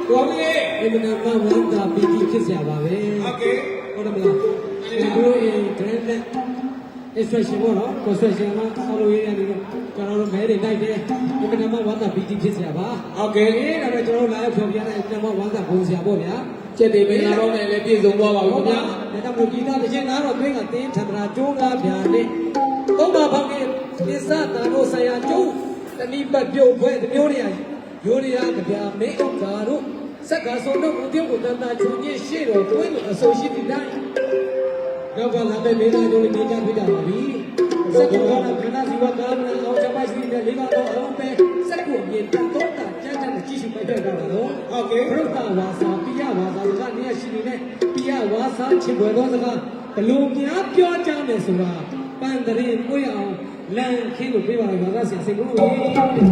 ကောင်းလေဒီမနာမဝန္တာပီတိဖြစ်စရာပါပဲဟုတ်ကဲ့ဟုတ်တယ်မလားဒီလိုရင် grand net expression ပေါ့နော် construction မှာဆောက်လုပ်ရေးရတယ်ကျွန်တော်တို့မဲတွေတိုက်တယ်ဒီမနာမဝန္တာပီတိဖြစ်စရာပါဟုတ်ကဲ့ဒါပေမဲ့ကျွန်တော်တို့လာရောက်ဖြောပြတဲ့ဒီမနာမဝန္တာဘုံစရာပေါ့ဗျာကျက်တွေမင်္ဂလာတော့လည်းပြည့်စုံသွားပါဘူးခင်ဗျာဒါကြောင့်မို့ဒီသားတစ်ချက်နားတော့တွင်းကတင်းထန္ဒရာကျိုးကားဗျာနဲ့သုံးပါပေါင်းနဲ့ပစ္စတာတို့ဆရာကျုံးတဏိပတ်ပြုတ်ဖွဲ့မျိုးတွေရိုးရာကြပြမင်းဥက္ကာတို့စက္ကဆိုတို့ဦးပြုတ်ကိုတန်တာချူညစ်ရှေ့တော်တွင်းလို့အဆိုရှိတဲ့တိုင်းနောက်ကလာတဲ့မိသားစုတွေနေကြပြကြပါပြီစက္ကူကခဏစီဝကာလနဲ့အောင်ချပိုက်စီတဲ့လေးကတော့အောင်ပဲစက္ကူအမြင်တော့တာကျန်းတဲ့ကြည့်ရှုပိုက်ပြကြတာတော့ဟုတ်ကဲ့ဘုရားဝါစာပိယဝါစာကနေရရှိနေတဲ့ပိယဝါစာချစ်ပွဲတော်စကားဘလို့များပြောကြမယ်ဆိုတာပန်တရင်ကိုရအောင်လမ်းခင်းလို့ပြပါရပါဆရာစိတ်ကူးရေ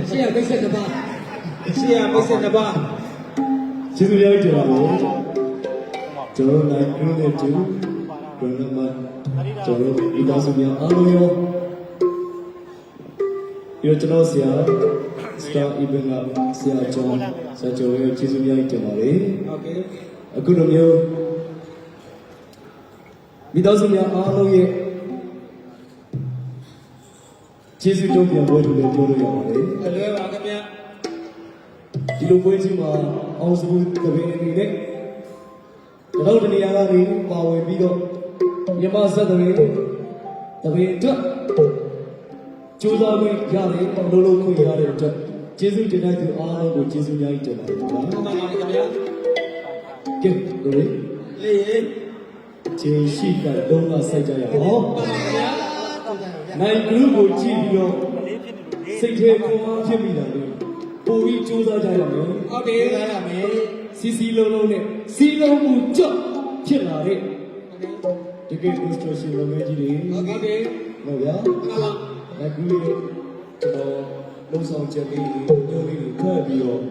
ရှေ့ရမိတ်ဆက်တစ်ပါးရှေ့ရမိတ်ဆက်တစ်ပါးကျေးဇူးများတင်ပါတယ်ကျွန်တော်နိုင်ပြုတဲ့သူဘယ်လိုမှကျွန်တော်ဒီသားစုများအားလုံးရောကျွန်တော်ဆရာစတာအီဘင်ကဆရာကျော်ရဲ့ကျေးဇူးများတင်ပါတယ်ဟုတ်ကဲ့အခုလိုမျိုးဒီသားစုများအားလုံးရဲ့ကျေးဇူးတော်ပြန်ပွဲလို့ပြောလို့ရပါတယ်။လွယ်ပါခင်ဗျာ။ဒီလိုပွဲကြီးမှာအောင်စုကပင်အနေနဲ့တော့ဒီနေရာကနေပါဝင်ပြီးတော့မြန်မာစက်တွေတပင်အတွက်ကြိုးစားပြီးရတယ်အလုံးလုံးခွင့်ရတဲ့အတွက်ကျေးဇူးတင်တဲ့သူအားလုံးကိုကျေးဇူးများကြီးတင်ပါတယ်ခင်ဗျာ။ဟုတ်ပါပါခင်ဗျာ။ကဲတို့လေချင်းရှိကတော့စိုက်ကြရအောင်။ဟုတ်ပါပါခင်ဗျာနိုင်ဂရုကိုကြည့်ပြီးတော့စိတ်ထဲပုံမှန်ဖြစ်မိတာလေပိုပြီးစူးစမ်းကြရမယ်ဟုတ်တယ်ရရမယ်စီလုံးလုံးနဲ့စီလုံးမှုကြော့ဖြစ်လာတဲ့တကယ် construction လုပ်ငန်းကြီးတွေဟုတ်ကဲ့ဟုတ်ဗျာနိုင်ဂရုရဲ့ကျွန်တော်လုံဆောင်ချက်လေးတွေညှို့လေးတွေဖတ်ပြီးတော့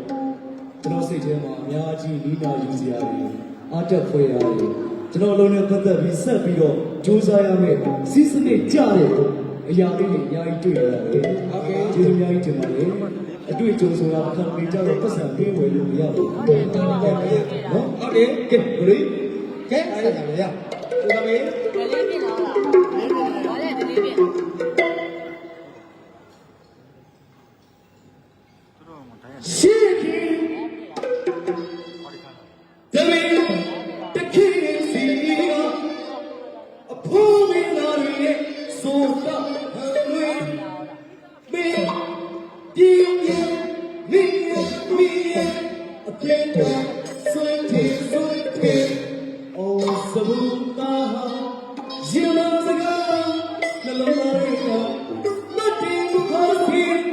ကျွန်တော်စိတ်ထဲမှာအများကြီးနီးနာယူစရာတွေအားတက်ဖွယ်ရတယ်ကျွန်တော်လုံးနဲ့ပတ်သက်ပြီးဆက်ပြီးတော့စူးစမ်းရမယ်စီးစနစ်ကြတဲ့အရာလေးတွေအများကြီးတွေ့ရတယ်ဟုတ်ကဲ့ကျေးဇူးအများကြီးတင်ပါတယ် အတွေ့အကြုံဆိုတာအခါကြီးကြတော့ပတ်စံပေးဝယ်လို့မရဘူးနော်ဟုတ်တယ်ကဲဘယ်ကဲဆက်ကြရဦးသမီး ဒလေးပြင်တော့လားဘာလဲဒလေးပြင် ရှိခင်သမီးတခင်စီအဖိုးမင်းသားရဲ့ဆိုတာဟန်တွေမင်းဒီမင်းအပြည့်ဆွေးတယ်အိုးစဘူတာရင်လာစကားနှလုံးသားရဲ့မတ်တင်ခေါ်ပြီး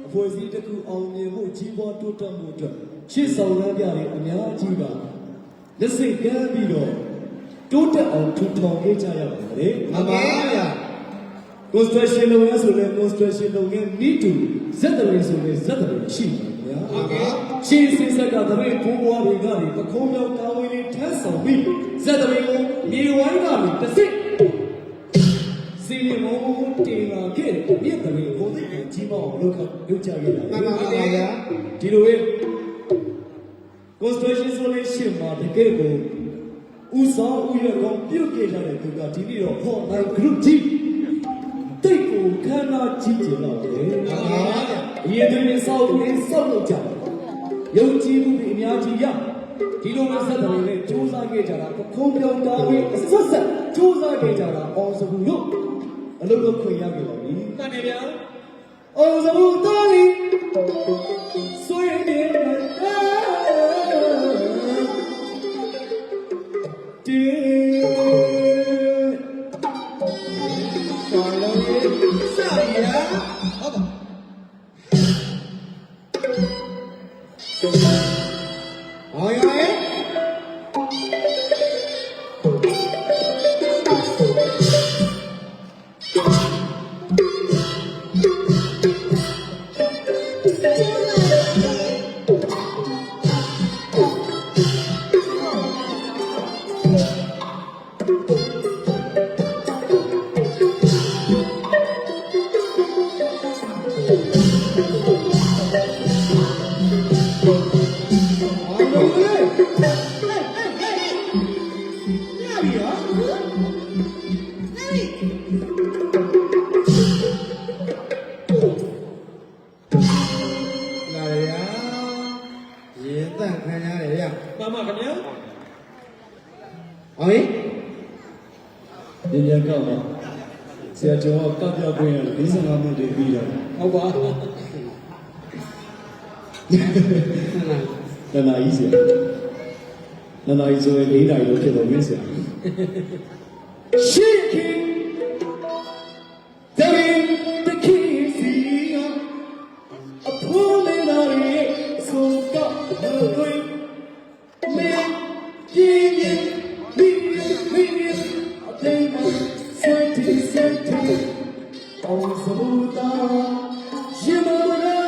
အဖွဲ့အစည်းတစ်ခုအောင်မြင်မှုကြီးပွားတိုးတက်မှုအတွက်ရှေ့ဆောင်ရမ်းပြတဲ့အများကြီးကလက်စိတ်ကမ်းပြီးတော့တိုးတက်အောင်ထူထောင်ခဲ့ကြရပါတယ်။မှန်ပါဗျာ။ construction လုပ်ရဆိုလဲ construction လုပ်ငန်းဤတူဇက်တရီဆိုလဲဇက်တရီရှိပါဗျာ။ဟုတ်ကဲ့။ရှေ့စစ်ဆက်ကတပည့်ဘိုးဘွားတွေကနေပခုံးမြောက်တာဝန်တွေထမ်းဆောင်ပြီးဇက်တရီကိုမြေဝိုင်းကနေတစ်စစ်စီရီမုံတင်လာခဲ့တဲ့မြစ်တရီဘုံသိက္ခာကြီးပေါအောင်လုပ်ကြခဲ့တာ။မှန်ပါဗျာ။ဒီလိုပဲ construction ဆိုလဲရှင်းမှာတကယ်ကိုဦးဆောင်ဦးရကောင်ပြုတ်ခဲ့ကြတဲ့သူကဒီနေ့တော့ဟောနိုင် group ကြီးတိတ်ကိုခန္ဓာကြီးကျင်တော့တယ်။မှန်ပါဗျာ။အရင်ကစောက်လို့ကြတယ်။ယုံကြည်မှုတွေအများကြီးရဒီလိုမျိုးဆက်တယ်လေစူးစမ်းခဲ့ကြတာပခုံးပြောင်းတာပြီးအဆက်စူးစမ်းခဲ့ကြတာအောင်စဘူးတို့အလုပ်လုပ်ခွင့်ရခဲ့ပါပြီ။မှန်တယ်ဗျာ။အောင်စဘူးတော်လီဆွေးနေတယ်ဆရာကျော်ကပ်ပြခွင့်ရ45မိနစ်တည်းပြီးတော့ဟုတ်ပါနနာကြီးဆရာနနာကြီးဆိုရင်4နာရီလို့ဖြစ်တော့မင်းဆရာရှိခင်တမင်တခိစီအဖိုးလေးတော်ရဲ့ဆိုတော့ဘယ်လိုမင်းပြင်းပြင်းအတင်းကအောင်စဘူတာရင်မလာ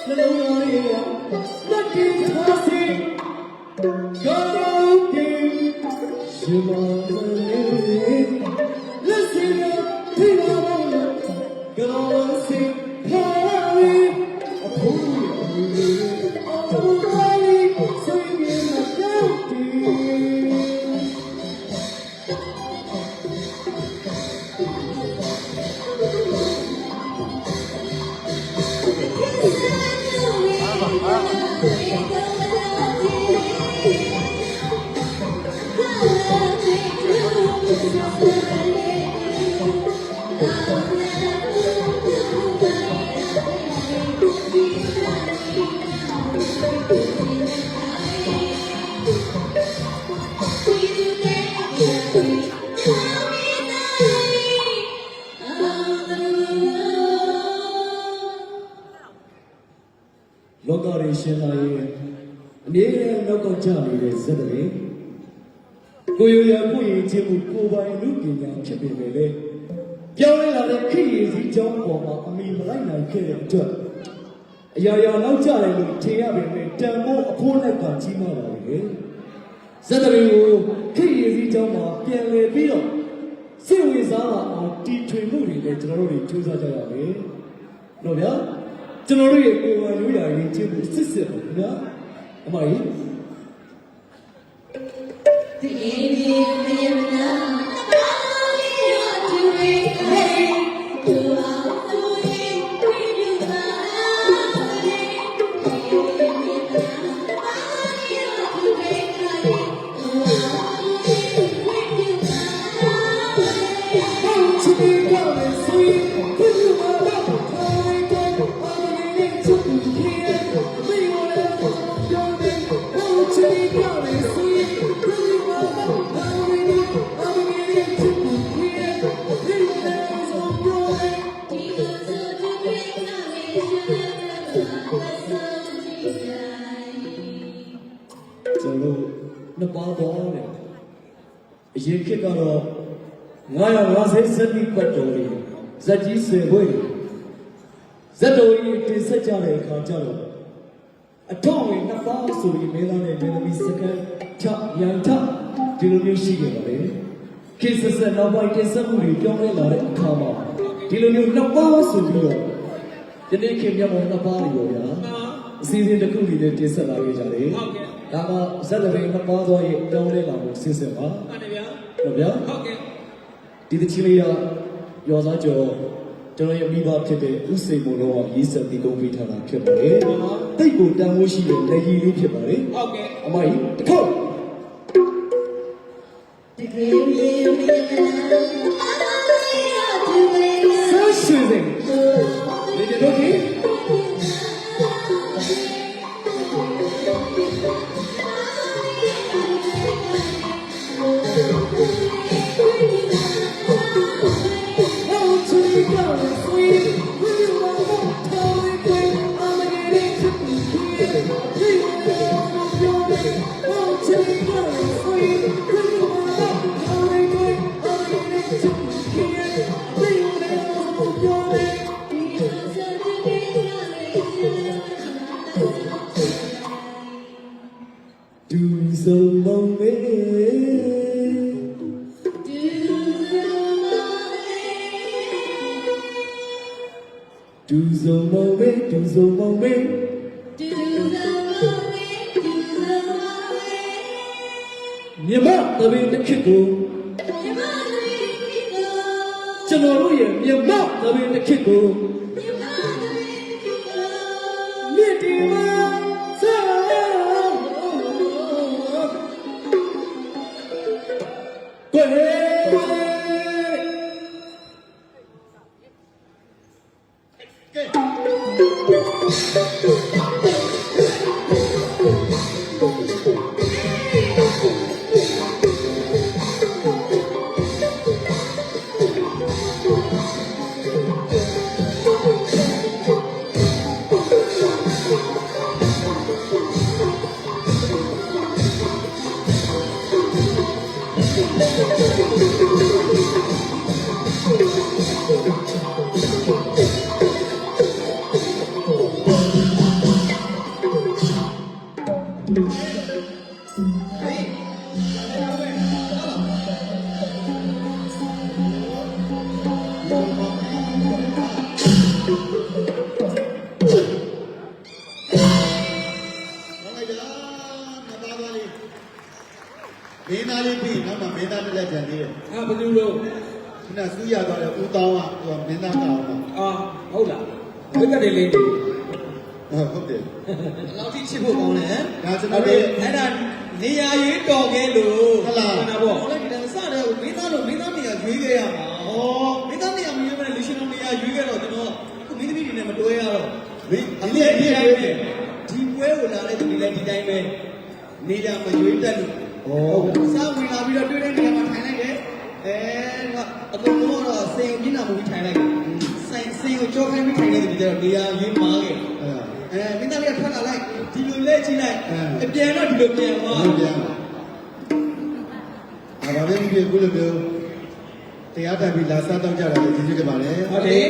နှလုံးသားရဲ့လက်ကိထားစီကောင်းကင်ရှင်မလေးလက်စီထိလာတော့ကောင်းစီဟာရီအဖိုးအော်ဘာလီစိတ်ရမကောင်းတီလောကရရှင်လာရဲ့အနေနဲ့နောက်ကောက်ကြနေတဲ့ဇက်တွေ ကိုရိုးရာကိုရည်ချင်းကိုကိုပိုင်လူပညာဖြစ်ပေမဲ့လေပြောင်းလဲလာတဲ့ခေတ်ရည်စည်းကြောင်းပေါ်မှာအမိမလိုက်နိုင်ခဲ့တဲ့အတွက်အရာရာနောက်ကျတယ်လို့ထင်ရပေမဲ့တန်ဖိုးအဖိုးနဲ့ကကြီးမားလာတယ်ဇက်တရီကိုခေတ်ရည်စည်းကြောင်းမှာပြန်လည်ပြီးတော့စိတ်ဝင်စားလာအောင်တီထွင်မှုတွေနဲ့ကျွန်တော်တို့တွေကြိုးစားကြရမယ်နော်ဗျာကျွန်တော်တို့ရဲ့ကိုယ်ပိုင်လူရာရည်ချင်းကိုစစ်စစ်ပါခင်ဗျာအမကြီးဒီဒီဒီနာတူရီဟေးတူအောင်တူရီဝီယူပါနှစ်ပါးပေါ်တဲ့အရင်ခေတ်ကတော့950စက်တိပတ်တော်လေးဇက်ကြီး10ဘွေဇက်တော်ကြီးတင်ဆက်ကြတဲ့အခါကျတော့အထောက်ဝင်နှစ်ပါးဆိုပြီးမင်းသားနဲ့မင်းသမီးစကန်ချရန်ထဒီလိုမျိုးရှိကြပါလေခေတ်ဆက်နောက်ပိုင်းတင်ဆက်မှုတွေပြောင်းလဲလာတဲ့အခါမှာဒီလိုမျိုးနှစ်ပါးဆိုပြီးတော့ဒီနေ့ခေတ်မြောက်ပေါ်နှစ်ပါးတွေပေါ့ဗျာအစီအစဉ်တစ်ခုလေးတင်ဆက်လာခဲ့ကြတယ်ဒါကဇက်တပင်နှစ်ပါးသောရဲ့ပြောင်းလဲလာမှုဆင်းဆက်ပါဟုတ်တယ်ဗျာဟုတ်ဗျာဟုတ်ကဲ့ဒီတချီလေးကရောစားကျော်ကျွန်တော်ရဲ့မိဘဖြစ်တဲ့ဥစိန်မို့တော့ရေးဆက်ပြီးကုန်ပေးထားတာဖြစ်ပါတယ်တိတ်ကိုတန်ဖိုးရှိတဲ့လက်ရည်လေးဖြစ်ပါတယ်ဟုတ်ကဲ့အမကြီးတစ်ခေါက်ဒီကလေးလေးမင်းနာဆက်ရွှေစင်ဒီတို့ကြီးDo so moment, do so moment, do the moment, do the moment. မြမတပင်တစ်ခေတ်ကိုမြမတပင်တစ်ခေတ်ကိုကျွန်တော်တို့ရဲ့မြမတပင်တစ်ခေတ်ကိုမြမတပင်တစ်ခေတ်ကိုမြစ်တီမဆောကွယ်မင်းသားလေးပြီးနောက်မှမင်းသားတစ်လက်ကျန်သေးတယ်။ဘယ်လိုလုပ်ခုနစူးရသွားတဲ့ဦးတောင်းကသူကမင်းသားတောင်းပါဟုတ်လားဘယ်ကတည်းလေးဟုတ်တယ်လောက်ထိချစ်ဖို့ကောင်းတယ်ဒါကျွန်တော်တို့အဲ့ဒါနေရာရွေးတော်ခဲ့လို့ဟုတ်လားဟုတ်ပေါ့ဟုတ်လေဒီစတဲ့မင်းသားနေရာရွေးခဲ့ရမှာမင်းသားနေရာမရွေးမနဲ့လူရှင်တော်နေရာရွေးခဲ့တော့ကျွန်တော်ခုမင်းသမီးတွေနဲ့မတွဲရတော့ဒီတိုင်းပဲဒီပွဲကိုလာတဲ့ဒီလည်းဒီတိုင်းပဲနေရာမရွေးတတ်လို့စားဝင်လာပြီးတော့တွေ့တဲ့နေရာမှာထိုင်လိုက်တယ်အကုန်လုံးတော့စိန်ကိုမျက်နှာမူပြီးထိုင်လိုက်တယ်စိန်ကိုကြောခိုင်းပြီးထိုင်လိုက်တယ်ဒီကျတော့နေရာရွေးမားခဲ့မင်းသားလေးကထွက်လာလိုက်ဒီလိုလဲကြည့်လိုက်အပြန်တော့ဒီလိုပြန်သွား ဖြစ်အခုလိုမျိုးတရားထိုင်ပြီးလာစားတော့ကြတာလည်းကျေးဇူးတင်ပါတယ် ဟုတ်တယ်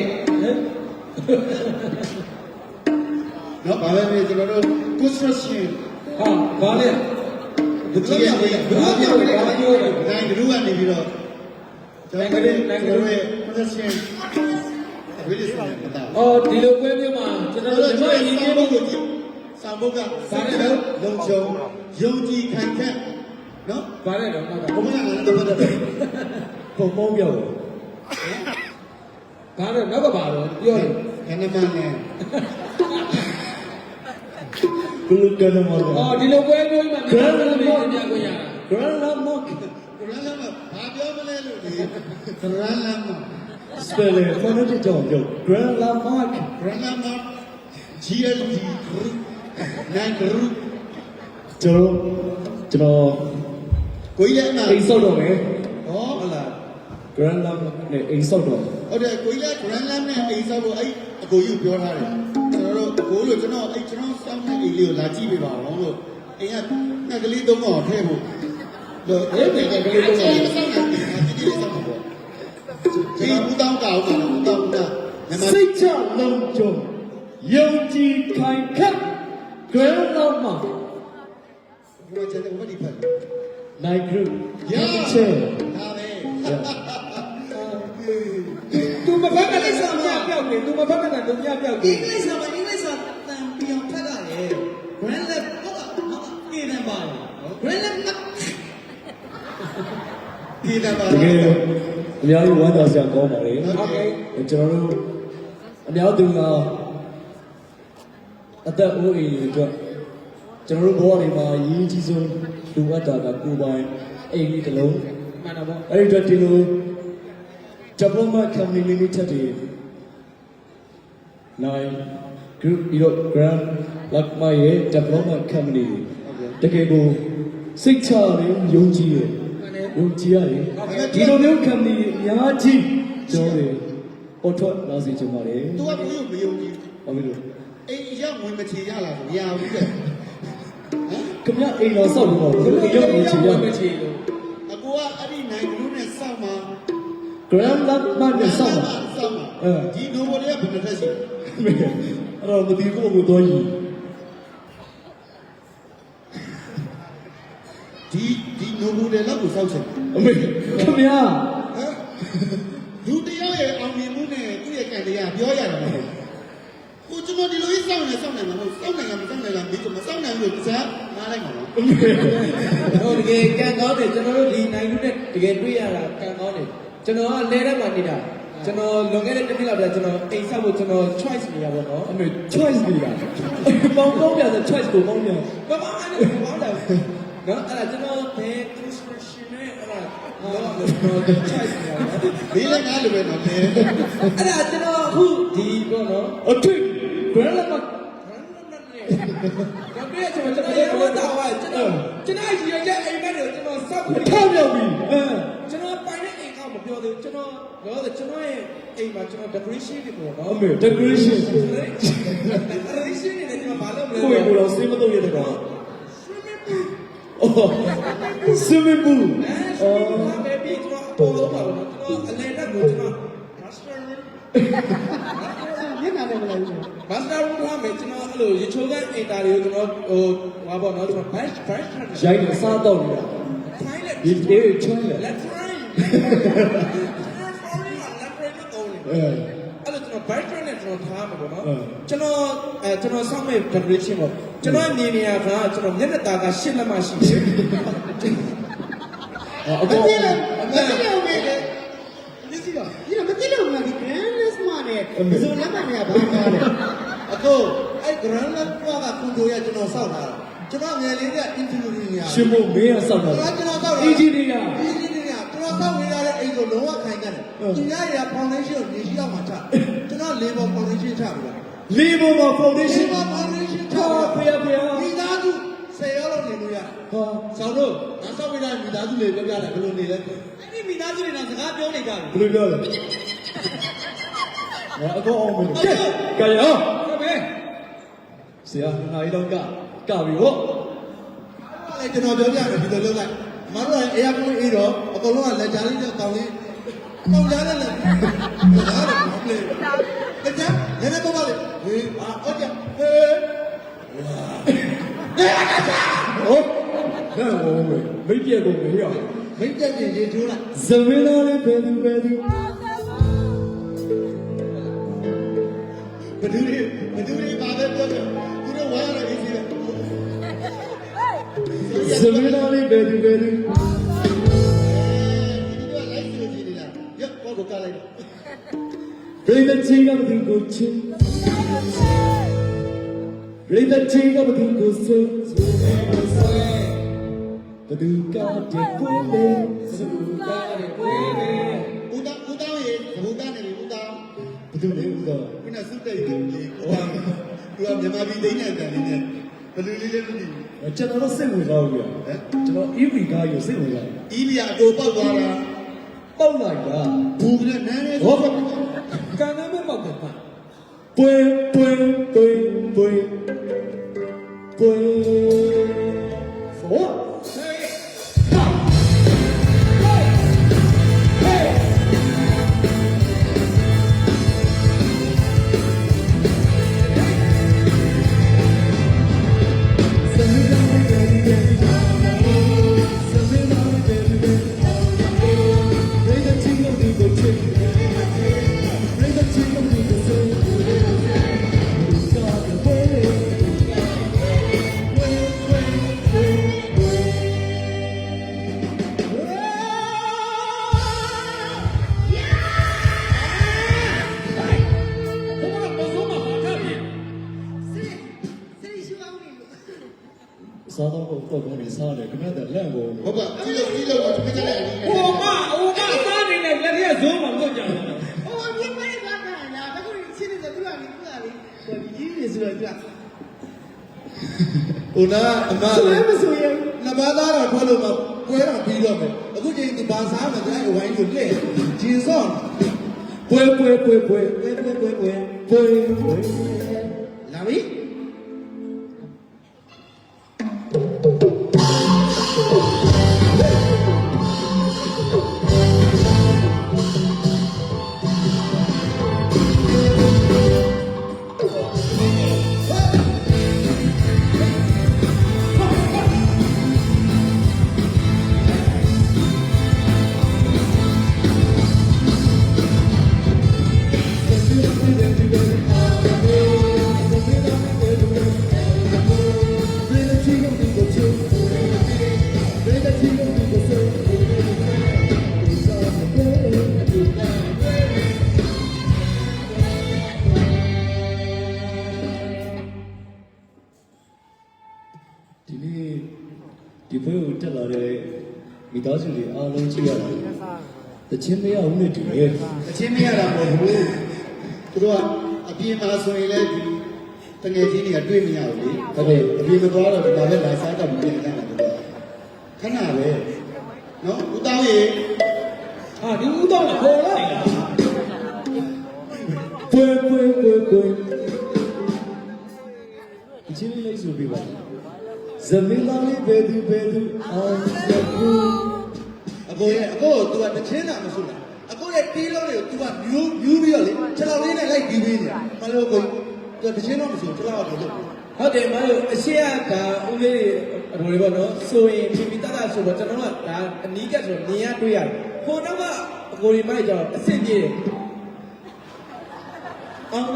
နော်ဘာပဲဖြစ်ကျွန်တော်တို့ construction ဟာဘာလဲ ဒီလိုမျိုးဘာပြောလဲဘာပြောလဲနိုင်လူကနေပြီးတော့ကျွန်တော်တို့ရဲ့ construction ဝိလိစံတာ အော်ဒီလိုပွဲမျိုးမှာကျွန်တော်တို့ဒီမှာရင်းနှီးမှုကို စာဘုတ်ကစာရလုံးလုံချုံယုံကြည်ခံခက်နော် ဘာလဲတော့နောက်က ဘုရားလည်းတော့တယ် ပုံမောင်းပြော ဘာလဲနောက်ကဘာတော့ပြောတယ် ခဏမှန်းနဲ့ ဘလူကနမော အော်ဒီလိုပွဲမျိုးမှာကျွန်တော်တို့ပြန်ပြခွင့်ရတာ Grand La Mock ကရန်လမ်းမှာဘာပြောမလဲလို့ဒီကရန်လမ်းမှာ spelling ဖုန်းနဲ့ကြောင်းပြော Grand La Mock ကရန်လမ်းမှာ GLD နိုင် group ကျွန်တော် ကိုကြီးလည်းမှာ အိမ်ဆောက်တော့မယ် ဟောဟုတ်လား Grand La Mock နဲ့အိမ်ဆောက်တော့ ဟုတ်တယ်ကိုကြီးလည်း grand land နဲ့အိမ်ဆောက်ဖို့အဲ့အကိုကြီးပြောထားတယ်ကျွန်တော်တို့အကိုလို့ကျွန်တော်အဲ့ကျွန်တော်စောင်းတဲ့အိမ်လေးကိုလာကြည့်ပေးပါအောင်လို့အိမ်ကငှက်ကလေးသုံးအောင်ထည့်ဖို့လို့အဲ့ဒီငှက်ကလေးသုံးအောင်စောင်းတယ်ဒီလေးစောင်းဖို့ဒီဦးတောင်းကောင်းတာဦးတောင်းတာမြန်မာ စိတ်ချလုံးကျုံယုံကြည်ခိုင်ခက် Grand La Mock ဘယ်ချက်တဲ့ဘာဒီဖက် Night Group ရ ချဲ ဒါပဲ သူမဖက်ကလည်းစာမပြောက်နေသူမဖက်ကလည်းသူမြပြောက် အ နေ င်္ဂလိပ်စာမှာအင်္ဂလိပ်စာတန်ပြောင်းဖတ်ရတယ် Grand Lab ဟုတ်လားအေးတယ်ပါ Grand Lab ဒီလာပါ တကယ်အများကြီးဝမ်းသာစရာကောင်းပါလေ ဟုတ်ကဲ့ ကျွန်တော်တို့အများသူကအသက်အိုးအိမ်တွေအတွက်ကျွန်တော်တို့ဘဝတွေမှာရင်းကြီးဆုံးလူအပ်တာကကိုယ်ပိုင်အိမ်ကြီးတစ်လုံး မှန်တာပေါ့ အဲ့ဒီအတွက်ဒီလို Development Company Limited တွေနိုင် group ပြီးတော့ Grand Luck မရဲ့ Development Company တကယ်ကိုစိတ်ချတယ်ယုံကြည်တယ်ယုံကြည်ရတယ်ဒီလိုမျိုး company အများကြီးကျွန်တော်တွေပေါ်ထွက်လာစေချင်ပါတယ် သူကကိုကြီးမယုံကြည် ဘာဖြစ်လို့ အိမ်ရောက်ဝင်မချေရလားမရဘူးတဲ့ ခင်ဗျအိမ်တော်ဆောက်လို့မဟုတ်ဘူးအိမ်ရောက်နေချင်ရ မချေလို့ အကိုကအဲ့ဒီနိုင်လူနဲ့စောင့်မှာ Grand Luck မနဲ့ဆောက်ပါ စောင့်မှာဒီနိုဘယ်တွေကဘယ်နဲ့ရှိ အဲ့တော့မဒီကိုကိုတော့ယူ ဒီနိုဘယ်တွေလောက်ကိုစောင့်ချင် အမေခင်ဗျာ ဟမ်လူတယောက်ရဲ့အောင်မြင်မှုနဲ့သူ့ရဲ့ကံတရားပြောရတာမဟုတ်ဘူးကျွန်တော်ဒီလိုကြီးစောင့်နေစောင့်နေမှာမဟုတ်စောင့်နိုင်ကမစောင့်နိုင်လားမင်းကမစောင့်နိုင်လို့တရားနားလိုက်မှာနော် ဟိုတကယ်ကံကောင်းတယ်ကျွန်တော်တို့ဒီနိုင်လူနဲ့တကယ်တွေ့ရတာကံကောင်းတယ်ကျွန်တော်ကလဲထဲမှာနေတာကျွန်တော်လွန်ခဲ့တဲ့တစ်နှစ်လောက်တည်းကျွန်တော်အိမ်ဆောက်ဖို့ကျွန်တော် choice နေရပါတော့ အမေ choice နေတာပေါင်းပြတဲ့ choice ကိုပေါင်းပြ မမအဲ့ဒါဘာလဲနော်အဲ့ဒါကျွန်တော်ဘယ် construction နဲ့အဲ့ဒါတော့ကျွန်တော် choice နေရပါတော့ ဒီလည်းငါလိုပဲနော်လေ အဲ့ဒါကျွန်တော်အခုဒီပေါ့နော် အထွတ် Grand Luck တော့ပြည့်ကျွန်တော်ရေဝတ်တာပါကျွန်တော်ရည်ရဲ့အိမ်မက်တွေကိုကျွန်တော်စောက်ပြီး ထောက်ရောက်ပြီ ကျွန်တော်ပိုင်တဲ့အိမ်ကမပြောသေးဘူးကျွန်တော်ရဲ့အိမ်မှာကျွန်တော် decoration တွေပေါ့နော် အမေ decoration decoration တွေနဲ့ကျွန်တော်ဘာလုပ်မလဲ ကိုယ့်ကိုယ်တော့စေးမတော့ရတဲ့ကောင်အော် swimming pool အော်ဘယ်ပြီးကျွန်တော်ပေါ်တော့ပါတော့ကျွန်တော်အလဲနဲ့ကိုကျွန်တော် master မျက်နှာလည်းမလိုက်ဘူး master room ထားမယ်ကျွန်တော်အဲ့လိုရေချိုးတဲ့အိမ်တာတွေကိုကျွန်တော်ဟိုဟာပေါ့နော်ကျွန်တော် bash ရိုက်နေစားတော့နေတာ ထိုင်းလက် ဒီအေးချွန်းလေ let's try အဲ အဲ့လိုကျွန်တော် background နဲ့ကျွန်တော်ထားမှာပေါ့နော်ကျွန်တော်စောင့်မဲ့ decoration ပေါ့ကျွန်တော်မြင်နေရတာကျွန်တော်မျက်နှာตาက8လက်မှရှိတယ် အကော မသိလို့ပဲဒီစီတော့ဒီတော့မသိလို့ငါဒီ Grand Lab မှာနဲ့ဒီလိုလက်မှတ်နဲ့ဘာမှမလဲ အခုအဲ့ grand lab ကကွန်ဒိုရကျွန်တော်စောက်တာကျွန်တော်ငယ်လေးက interview နေရ ရှင်မို့မင်းရဆောက်တာ ကျွန်တော်စောက် အင်ဂျင်နီယာ ကျွန်တော်စောက်နေရတဲ့အိမ်ကိုလုံးဝခိုင်တယ်သူရရ foundation ကိုနေရှိအောင်မှာချကျွန်တော် labor foundation ချပြီ လေးဘောမှာ foundation labor foundation ချ ဟာဖေရဖေရ မိသားစု10ရောက်လို့နေလို့ရ ဟာ ဆောက်လို့ငါစောက်ပြီးတိုင်းမိသားစုတွေပြောပြတယ်ဘယ်လိုနေလဲ အဲ့ဒီမိသားစုတွေကစကားပြောနေကြတယ် ဘယ်လိုပြောလဲအကောအောင်မလို့ကဲကဲရော ဟုတ်ပဲ ဆရာနိုင်တော့ကပြီဟော အဲ့ကျွန်တော်ပြောပြတယ်ဒီလိုလုပ်လိုက်ဒီ မတို့ကအေးကွန်အေးတော့အကုန်လုံးကလက်ချလေးနဲ့ကောင်းလေးပေါင်ချတဲ့လက်ဒါတော့ဘယ်လဲတကြလည်းလည်းတော့ပါလေဟေးဟုတ်ကြဟေး ဟုတ်ကဲ့ဟိုမိတ်ပြက်ကုန်ပြီရော မိတ်တက်ပြင်ကြီးထိုးလိုက် ဇမင်းသားလေးဘယ်သူဘယ်သူတွေပါပဲပြောတယ်သူတို့ဝါရတဲ့အေးစီပဲ ဇမင်းသားလေးဘယ်သူဒီကလိုက်ဆိုကြည့်နေတာရက်ဘောကိုကလိုက်တော့ ပြိတ္တချင်းကဘသူကိုချစ်ပြိတ္တချင်းကဘသူကိုဆွေးဘသူကတည်းကိုလေစူကားတဲ့ကိုလေ ဦးတောင်းရေဘူတာနေပြီဦးတောင်း ဘသူလဲဦးတော့ ခုနစုတဲ့ကြီးကိုဟောသူကမြန်မာပြည်သိနေတယ်နေဘယ်လိုလေးလဲမသိဘူး ကျွန်တော်စိတ်ဝင်စားဘူးဗျာကျွန်တော် EV ကားကိုစိတ်ဝင်စား အီလီယာအတူပေါက်သွားတာ ပေါက်လိုက်တာ ဘူးကလည်းနန်းနေ ဟော ကန်နေမဲ့ပေါက်တယ်ပါ ပွေပွေပွေပွေပွေဖော စားတော့တော့ကောင်းနေစားတယ်ခင်ဗျားလက်ကို ဟုတ်ပါဒီလိုတော့ပြကြတယ် ဟိုမစားနေတယ်လက်ထဲဇိုးမှာတော့ကြောင်တယ် ဟိုမြင်မဲသွားတာလားဘယ်လိုချင်းနေတယ်သူကလည်းသူကလေဒီကြီးနေဆိုတော့ကြာဟိုနာအမလည်းမဆိုရင်နဘာသားတော့ထွက်လို့မပွဲတော့ပြီးတော့မယ်အခုချိန်ဒီဘာစားမှကြားဝိုင်းလို့လက်ဂျင်းစော ပွေပွေပွေပွေ ပွဲပွဲပွဲပွဲ ပွေပွေ လာပြီဒီနေ့ဒီဘက်ကိုတက်လာတဲ့မိသားစုတွေအားလုံးကြည့်ရတယ်တချင်းမရဘူးနဲ့တူရဲ့ အချင်းမရတာမဟုတ်ဘူးသူတို့ကအပြင်မှာဆိုရင်လည်းတငယ်ချင်းတွေကတွေ့မရဘူးလေ ဟုတ်တယ် အပြင်မသွားတော့ဒါပဲလာစားတော့ပြင်နေတာခဏပဲနော်ဦးတောင်းရေ ဟာဒီဦးတော့ခေါ်လိုက်တာ ပွေပွေပွေပွေဒီချင်းလေးဆိုပြပါဇမင်းသားလေးဘယ်သူဘယ်သူအောင်စကူ အကိုရဲ့အကိုက तू ကတချင်းတာမဆိုလားအကိုရဲ့တီးလုံးတွေကို तू ကမြူးပြီးတော့လေခြေထောက်လေးနဲ့လိုက်ပြီးပေးနေတာဘာလို့ကို तू တချင်းတော့မဆိုခြေထောက်ကတော့လို့ ဟုတ်တယ်မလို့အရှိရကဦးလေးတွေပေါ့နော်ဆိုရင်ပြပြတတ်ဆိုတော့ကျွန်တော်ကဒါအနီးကပ်ဆိုမြင်ရတွေ့ရတယ်ခိုးတော့ကအကိုရီမိုက်ကြောင့်အစ်စ်ပြေတယ်အောင်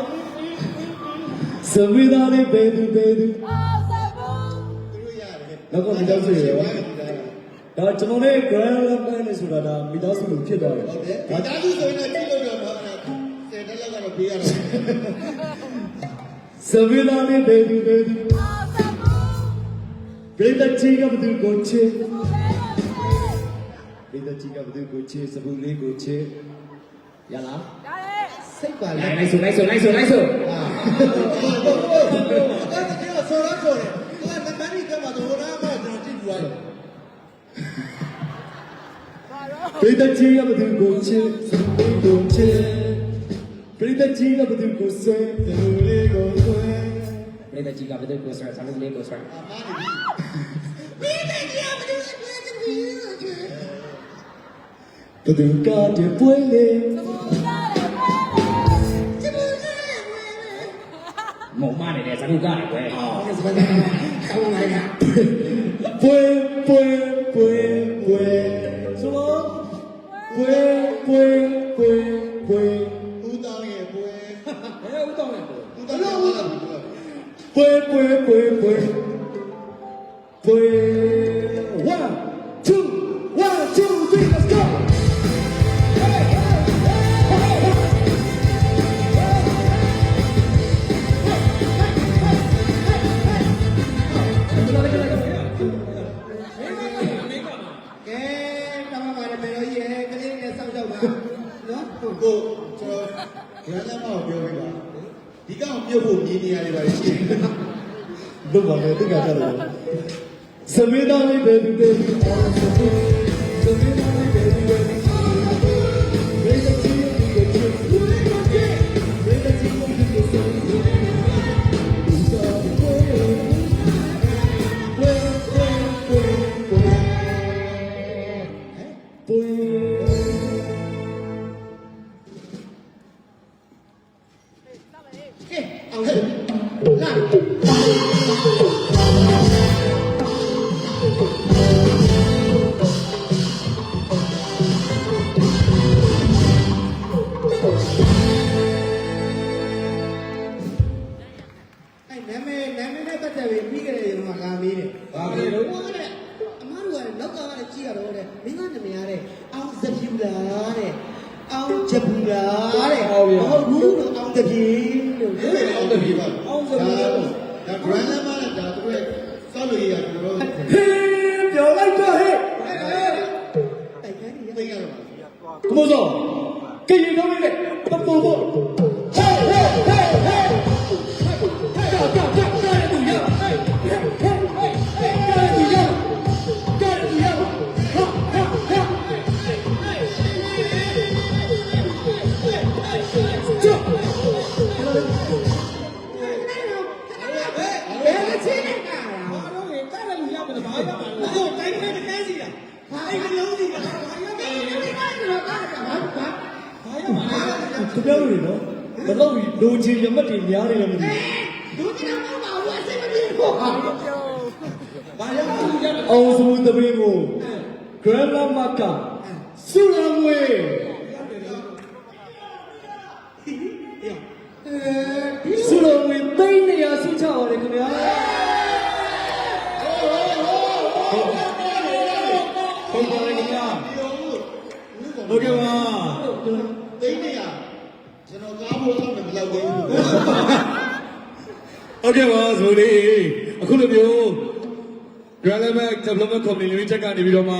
ဇမင်းသားလေးဘယ်သူဘယ်သူ သူတို့ရတယ် နောက်ကမိသားစုတွေရောဒါကျွန်တော်လေး grand plan နဲ့ဆိုတာဒါမိသားစုလိုဖြစ်သွားတယ် ဟုတ်တယ်ဒါတူဆိုရင်လည်းကြည့်လို့တော့အဲ့ဒါ10တက်လောက်ကတော့ပေးရတော့ ဇမင်းသားလေးဘယ်သူဘယ်သူပြိတ္တချင်းကဘသူကိုချစ်ပြိတ္တချင်းကဘသူကိုချစ်စပူလေးကိုချစ်ရလား စိတ်ပါလေ လိုက်ဆိုဟာအဲ့ဒါကဆိုတော့ဆိုတယ်သူကမမနီကမှတော့ရာမှာကျွန်တော်ကြည့်ကြွားတယ် ပြိတ္တချင်းကဘသူကိုချစ်စပူလေးကိုချစ်ပြိတ္တချင်းကဘသူကိုဆွဲစပူလေးကိုဆွဲ လက်တကြီးကဘယ်လိုကိုဆွဲဆာလို့လေးကိုဆွဲ မိတဲ့ကြီးကဘယ်လိုလဲ ဘသူကတည်းပွဲလေမောင်မနေတယ်ဇလူကလည်းပွဲအော်စပန်ကောင်းလိုက်တာပွဲဆိုတော့ပွဲ ဦးတောင်းရဲ့ပွဲ ဘယ်ဦးတော့လဲ ဦးတောင်းရဲ့ပွဲ ပွဲ one two three let's go ကဲတမမာရမယ်လို့ရေကလေးနဲ့စောက်တော့ပါနော် ကိုကျွန်တော်ရန်လမ်းမောက်ပြောပြပါဒီကောင်ပြုတ်ဖို့မြင်နေရတယ်ပါရှိတယ် လို့ပါလေတိကျကြတယ်စမေသားလေး baby baby စမေသားလေး baby baby ရေတချီရေတချီရေတချီရေတချီကဲအောင်လာ အဲ့နာမည်နဲ့ပတ်သက်ပြီးပြီးကြတဲ့ရုံမှာလာမေးတယ်။ဘာလဲလို့ဟုတ်တယ်။အမားတို့ကနောက်ကလည်းကြည့်ရတော့တဲ့မင်းကနာမည်ရတဲ့အောင်စပြူလာတဲ့အောင်ဂျပူလာတဲ့ဟုတ်ဘူးလို့အောင်တပြေလို့ ဒီလိုအောင်တယ်ပြပါအောင်စပါဒါ grand လမ်းမှာဒါသူရဲ့စောက်လို့ရကျွန်တော်တို့ ဟေးပြောလိုက်တော့ဟဲ့ တိုက်ခိုင်းနေ သိရတော့ ကမိုးစောကရင်တော့လေပပဘောဟေးကာရတူရဘယ်လိုချင်းနေတာလဲ ဘာလို့လဲကလည်းလူရမယ်ဘာရမှာလဲ ။ဟုတ်တိုင်းနဲ့တကယ်စီတာ။ဘာအိမ်လုံးစီတာ။ဘာရမယ်။ဒီကတော့ကားတာဘာ ဘာရမှာလဲ သူပြောလို့နော်ဘလို့လိုချင်ရမတ်တွေများနေလည်းမသိ ဒုတိယမောင်ပါဝါစိတ်မပြေဘူး။ဟာ ဘာရမှာလူရမယ် အောင်စမှုတပင်းကို grandma မကစုရမွေ စုတော်ဝင်သိန်းနေရဆုချပါတယ်ခင်ဗျာဟုတ်ပါတယ်ခင်ဗျာဟုတ်ကဲ့ပါ သိနေရကျွန်တော်ကားဖို့တော့မလောက်သေးဘူး ဟုတ်ကဲ့ပါဆိုလေးအခုလိုမျိုး Grand Level Development Company Limited ကနေပြီးတော့မှ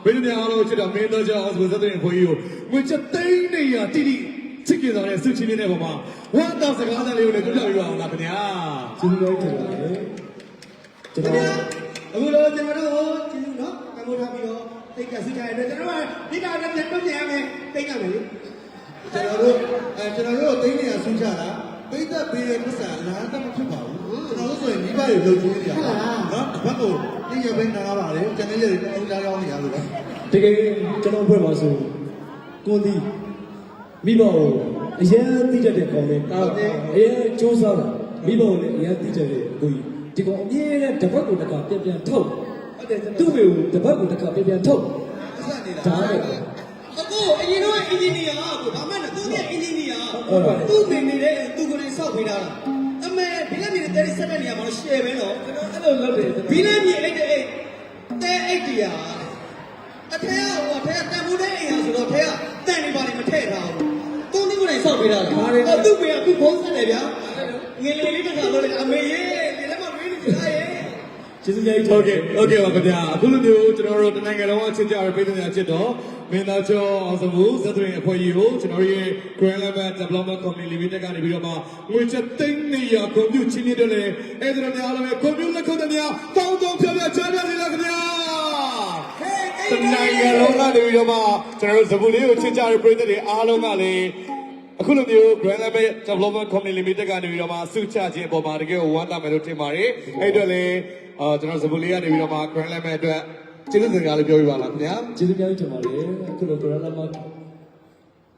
ဘယ်လိုများလို့ချစ်တော်မင်းတို့ကြောင့်အောင်ဆိုသက်တဲ့ခွေးကြီးကိုငွေချက်သိန်းနေရတိတိချစ်ကြတော်တဲ့စုချင်းလေးနဲ့ပေါ်မှာဝမ်းတောက်စကားသားလေးကိုလည်းပြောပြပြပါအောင်လားခင်ဗျာကျေးဇူးတော်တင်ပါတယ်ကျွန်တော် အခုတော့ကျွန်တော်တို့ကျေးဇူးနော်ကမိုးထားပြီးတော့တိတ်ကစီးကြတဲ့ကျွန်တော်ကဒီတာနဲ့ပြန်တော့ပြန်ရမယ်တိတ်ကမယ်လေ ကျွန်တော်တို့သိနေရဆူးချတာပိတ်သက်ပေးတဲ့ပတ်စံအလားတမဖြစ်ပါဘူးကျွန်တော်တို့ဆိုရင်မိဘတွေလုပ်ချင်းကြတာနော်တစ်ဖက်ကိုညရပဲနားပါလေကျန်တဲ့ရက်တွေအုံကြားရောက်နေရလို့ပဲ တကယ်ကျွန်တော်ဖွဲ့ပါဆိုကိုဒီမိဘကိုအရင်သိတတ်တဲ့ကောင်လေးအရင်စူးစမ်းတာမိဘကိုလည်းအရင်သိတတ်တဲ့ကိုကြီးဒီကောင်အမြဲတမ်းတစ်ဖက်ကိုတစ်ခါပြန်ထုတ် ဟုတ်တယ်ကျွန် သူ့ တော် မေကိုတစ်ဖက်ကိုတစ်ခါပြန်ထုတ် အဆက်နေတာ ဒါနဲ့ အခုအရင်တော့အင်ဂျင်နီယာကိုဘာမှမသူကအင်ဂျင်နီယာသူ့နေနေတဲ့သူကိုယ်တိုင်စောက်ပေးတာလားအမေဘီလက်မြေတဲ့ဆက်တဲ့နေရာမှာရှယ်ပဲနော်ကျွန်တော်အဲ့လိုလုပ်တယ်ဘီလက်မြေအိတ်တဲ့အိတ်တဲအိတ်တရားအထက်ကဟိုအထက်ကတန်ဖိုးတဲ့အိမ်ဟာဆိုတော့အထက်ကတန်နေပါလေမထည့်ထားဘူးသူ့ကိုယ်တိုင်စောက်ပေးတာလားသူ့မေကသူ့ဖုန်းဆက်တယ်ဗျာငယ်လေးလေးတစ်ခါလို့လေအမေရေဒီလက်မမင်းနေကြရဲ့ ကျေးဇူးများကြီးဟုတ်ကဲ့ပါခင်ဗျာအခုလိုမျိုးကျွန်တော်တို့တနိုင်ငံလုံးအချစ်ကြရပြည်သူများချစ်တော့မင်းသားကျော်အောင်စမှုဇက်သွင်းအဖွဲ့ကြီးကိုကျွန်တော်ရဲ့ Grand Level Development Company Limited ကနေပြီးတော့မှငွေချက်သိန်းနေရကွန်ပျူတာချင်းနေတယ်လေအဲ့ဒါတော့များလည်းကွန်ပျူတာခုတည်းများတောင်းတောင်းဖြတ်ဖြတ်ချမ်းသာနေလားခင်ဗျာတနိုင်ငံလုံးကနေပြီးတော့မှကျွန်တော်တို့ဇဘူးလေးကိုချစ်ကြရပြည်သူတွေအားလုံးကလည်းအခုလိုမျိုး Grand Level Development Company Limited ကနေပြီးတော့မှစုချခြင်းအပေါ်မှာတကယ်ကိုဝမ်းသာမယ်လို့ထင်ပါတယ်အဲ့အတွက်လည်းကျွန်တော်ဇဘူလေးကနေပြီးတော့မှ Grand Level အတွက် ကျေးဇူးတင်ကြလေးပြောပြပါလားခင်ဗျာ ကျေးဇူးများတင်ပါတယ်အခုလို Corona Mark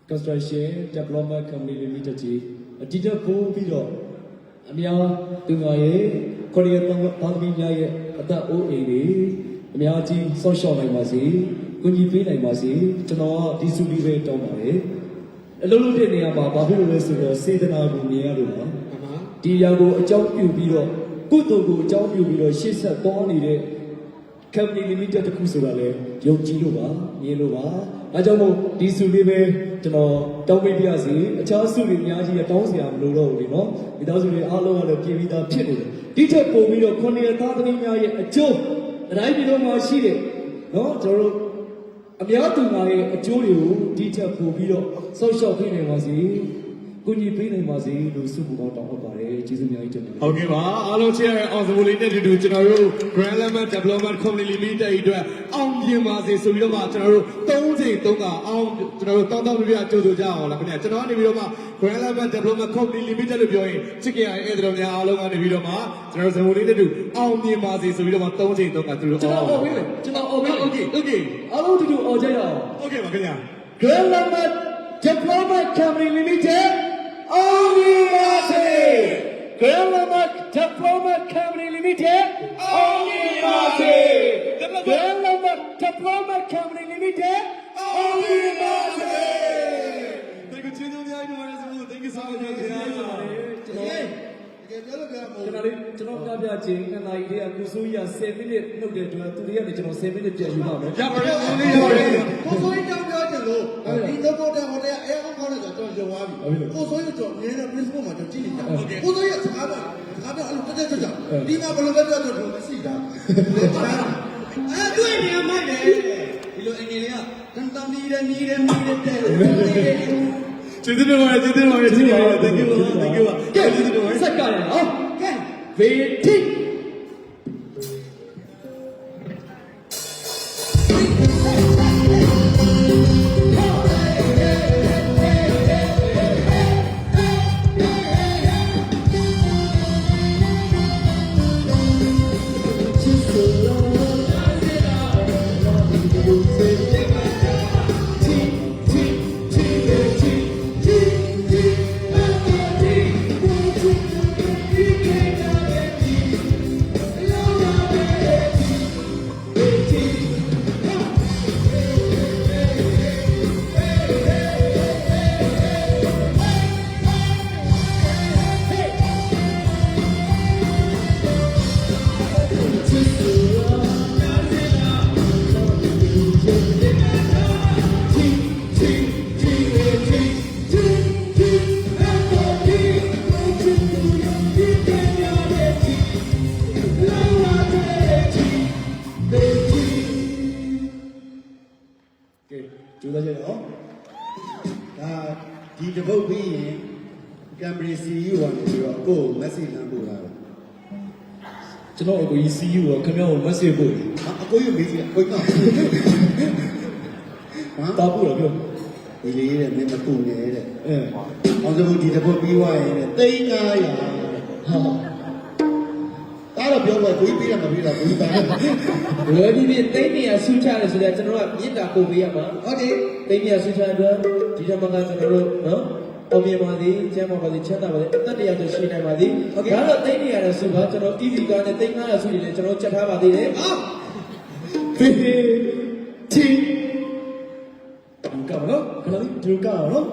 Construction Development Company Limited ကြီးအတိအကျပို့ပြီးတော့အများသူငါရဲ့ခရီးတော်ဘာသမီးများရဲ့အသက်အိုးအိမ်တွေအများကြီးဆောက်ရှောက်နိုင်ပါစေကူညီပေးနိုင်ပါစေကျွန်တော်ကဒီစုပြီးပဲတောင်းပါတယ်အလုံးလုံးတဲ့နေရာမှာဘာဖြစ်လို့လဲဆိုတော့စေတနာကိုမြင်ရလို့ပါဒီຢာကိုအကြောင်းပြုပြီးတော့ကုသိုလ်ကိုအကြောင်းပြုပြီးတော့ရှေ့ဆက်သွားနေတဲ့ Company Limited တခုဆိုတာလေယုံကြည်လို့ပါမြင်လို့ပါအဲကြောင့်မို့ဒီစုလေးပဲကျွန်တော်တောင်းပေးပြရစီအခြားစုတွေအများကြီးတောင်းစရာမလိုတော့ဘူးလေနော်မိသားစုတွေအားလုံးကလည်းပြည်ပြီးသားဖြစ်နေတယ်ဒီထက်ပိုပြီးတော့9ရက်သားသမီးများရဲ့အကျိုးအတိုင်းပြည်လုံးမှာရှိတယ်နော်ကျွန်တော်တို့အများသူများရဲ့အကျိုးတွေကိုဒီထက်ပိုပြီးတော့စောင့်ရှောက်ပေးနိုင်ပါစေကိုကြီးပေးနိုင်ပါစေလို့ဆုပူကောင်းတောင်းအပ်ပါတယ်ကျေးဇူးများကြီးတင်ပါတယ် ဟုတ်ကဲ့ပါအားလုံးချစ်ရတဲ့အောင်စမိုးလေးနဲ့တူကျွန်တော်တို့ Grand Lemon Development Company Limited အတွက်အောင်မြင်ပါစေဆိုပြီးတော့မှကျွန်တော်တို့3ချိန်3ကအောင်ကျွန်တော်တို့တောင်းတောင်းပြပြကြိုးဆိုကြအောင်လားခင်ဗျာကျွန်တော်ကနေပြီးတော့မှ Grand Lemon Development Company Limited လို့ပြောရင်ချစ်ကြရတဲ့အဲ့တော်များအားလုံးကနေပြီးတော့မှကျွန်တော်တို့စမိုးလေးနဲ့တူအောင်မြင်ပါစေဆိုပြီးတော့မှ3ချိန်3ကသူတို့ ကျွန်တော်အော်ပေးမယ်ကျွန်တော်အော်ပေး โอเคโอเค အားလုံးတူအော်ကြရအောင် โอเคပါခင်ဗျာ Grand Lemon Development Company Limited Grand Lemon Development Company Limited Grand Lemon Development Company Limited Thank you ကျေးဇူးများကြီးတင်ပါတယ် Thank you so much ခင်ဗျာ တကယ်ပြောလို့ပြောမှာမဟုတ် ကျွန်တော်ပြချင်းနှစ်နာရီတည်းကကိုစိုးကြီးက10မိနစ်နှုတ်တဲ့အတွက်သူတွေကနေကျွန်တော်10မိနစ်ပြန်ယူပါမယ် ရပါတယ်ဦးလေးရပါတယ် ကိုဆိုရင်တောင်းပြောတယ်လို့ဒီတော့ပေါ်တယ်ဟိုတည်းအဲအောင်ခေါ်လို့ကျွန်တော်ယုံသွားပြီကိုဆိုရင်ကျွန်တော်မြင်တဲ့ Facebook မှာကျွန်တော်ကြည့်နေတာကိုဆိုရင်စကားပြောအဲ့လိုတက်တက်ဒီမှာဘယ်လိုပဲပြောတော့မရှိတာအဲ့တွေ့နေမှလည်းဒီလိုအငယ်လေးကတန်တန်နီးတယ်တဲ့ ကျေးဇူးတင်ပါတယ်ကျေးဇူးတင်ပါတယ်ကျေးဇူးတင်ပါတယ် Thank you Thank you ကဲစက်ကရတယ်နော်ကဲဘေးတိကျိုးသားကြရအောင် ဒါဒီတပုတ်ပြီးရင်ကမ်ဘရီစီယူကနေပြီးတော့ကိုယ် message လမ်းပို့လာတယ် ကျွန်တော်အကိုကြီး CU ကခင်ဗျားကို message ပို့တယ် အကိုယူမေးကြည့်ကိုကော တာပို့တော့ပြော ဒီလေးတဲ့မင်းမပူနေတဲ့ အဲ အောင်စမှုဒီတပုတ်ပြီးသွားရင်တဲ့3900 ဟာ တားတော့ပြောတော့ကိုကြီးပြီးတာမပြီးတာကိုကြီးတာ ဝယ်ပြီးပြီးသိန်းနေရဆူချတယ်ဆိုတော့ကျွန်တော်ကမြင့်တာပုံပေးရမှာ ဟုတ်တယ် သိန်းနေရဆူချတဲ့အတွက်ဒီတော့မှကကျွန်တော်တို့နော်အောင်မြင်ပါသည်ကျမ်းပါပါသည်ချမ်းသာပါသည်အသက်တရားဆိုရှိနိုင်ပါသည်ဒါတော့သိန်းနေရတဲ့ဆူကကျွန်တော် easy ကားနဲ့သိန်း900ဆူနေတယ်ကျွန်တော်ချက်ထားပါသေးတယ် ဖေးတီဒီကမလို့ခဏလေးဒီကနော်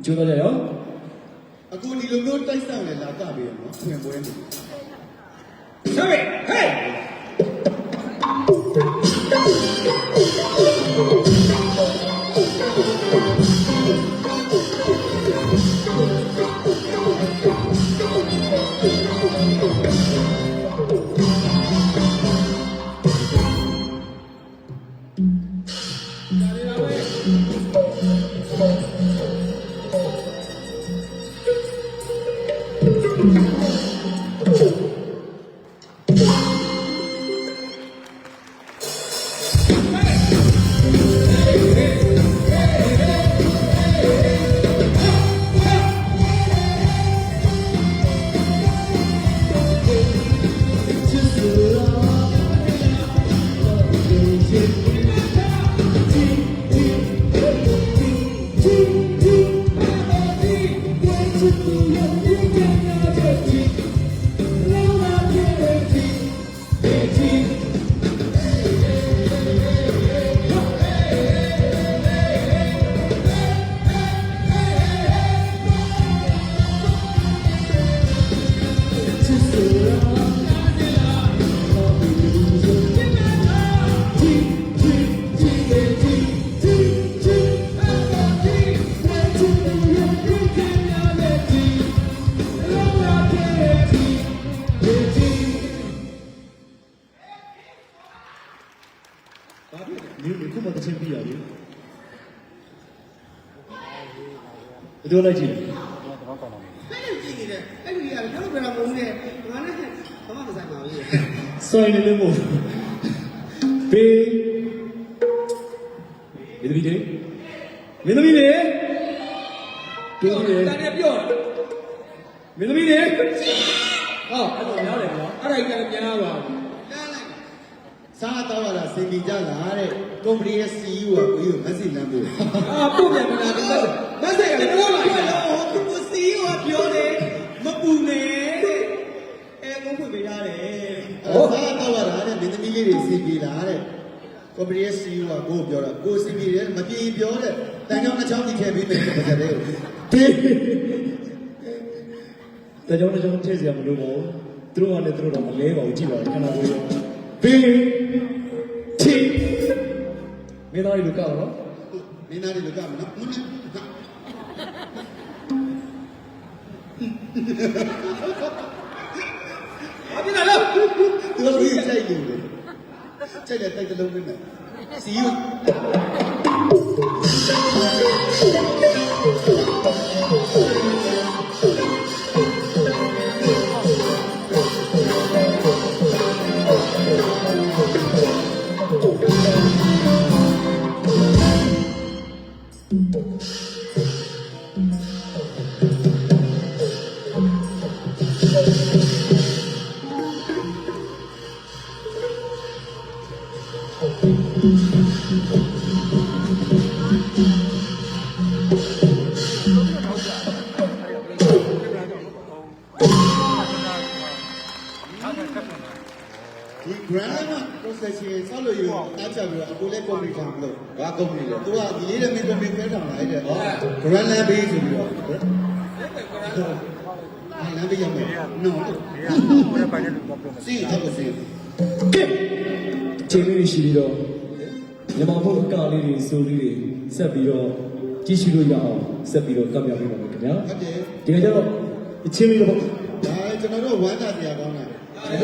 ကျိုးသားကြရအောင် အခုဒီလိုမျိုးတိုက်ဆိုင်လေလာကပြီးရနော်ဖွင့်ပွဲနေ Sorry hey ဘယ်လိုလိုက်ကြည့်လဲ အဲ့လိုကြည့်နေတယ်အဲ့လိုကြီးကကျွန်တော်ပြောတာမဟုတ်ဘူးလေငါနဲ့ဘာမှမဆိုင်ပါဘူး စိုင်းနေလို့မို့ဘေးမင်းသမီးတွေမင်းသမီးတွေပြောတယ် တန်းပြော မင်းသမီးတွေ ဟောအဲ့လိုများတယ်ကွာအဲ့ဒါကြီးကများပါဘူး စားတော့ရတာစင်ပြီးကြတာတဲ့ကုမ္ပဏီရဲ့ CEO ကကိုကြီးကိုမက်ဆေ့လမ်းပို့ အာပို့ပြန်ပြီလားမက်ဆေ့ကလည်းပို့လာတယ် သူစီးရောပြောတယ်မပူနဲ့အဲကုန်းဖွင့်ပေးရတယ် စားတော့ရတာတဲ့မင်းသမီးလေးတွေစင်ပြီးလာတဲ့ကုမ္ပဏီရဲ့ CEO ကကိုပြောတာကိုစင်ပြီးတယ်မပြေပြောတဲ့တန်ကြောင်းတစ်ချောင်းတိထည့်ပြီးမယ်ပတ်သက်တယ် ဘေးတကြောင်တကြောင်ထည့်စရာမလိုပါဘူးသူတို့ကလည်းသူတို့တော့မလဲပါဘူးကြည့်ပါဦးခဏလေးဘေးချီမင်းသားကြီးလူကောက်နော် မင်းသားလေးလောကမနော် ဘာဖြစ်လာလဲ သူတို့ကြီးကြိုက်နေတယ်ကြိုက်တဲ့တိုက်တလုံးနဲ့ CEO ဒီ brand က processing ဆောက်လို့ရအားချပြီးတော့အခုလည်း company ထောင်လို့ ဘာကုမ္ပဏီလဲ သူကဒီလေးတဲ့မင်း company ဖဲထောင်လာတဲ့ brand လမ်းပေးဆိုပြီးတော့လမ်းပေးရမယ်နော်စီးတော့စီး ချိန်လေးရှိပြီးတော့မြန်မာဘုတ်ကားလေးတွေစိုးလေးတွေဆက်ပြီးတော့ကြည့်ရှုလို့ရအောင်ဆက်ပြီးတော့ကပ်ပြပေးပါမယ်ခင်ဗျာ ဟုတ်တယ် ဒီကကြတော့အချင်းလေးတော့ ဒါကျွန်တော်တို့ဝမ်းသာတရားကောင်းတာဒီ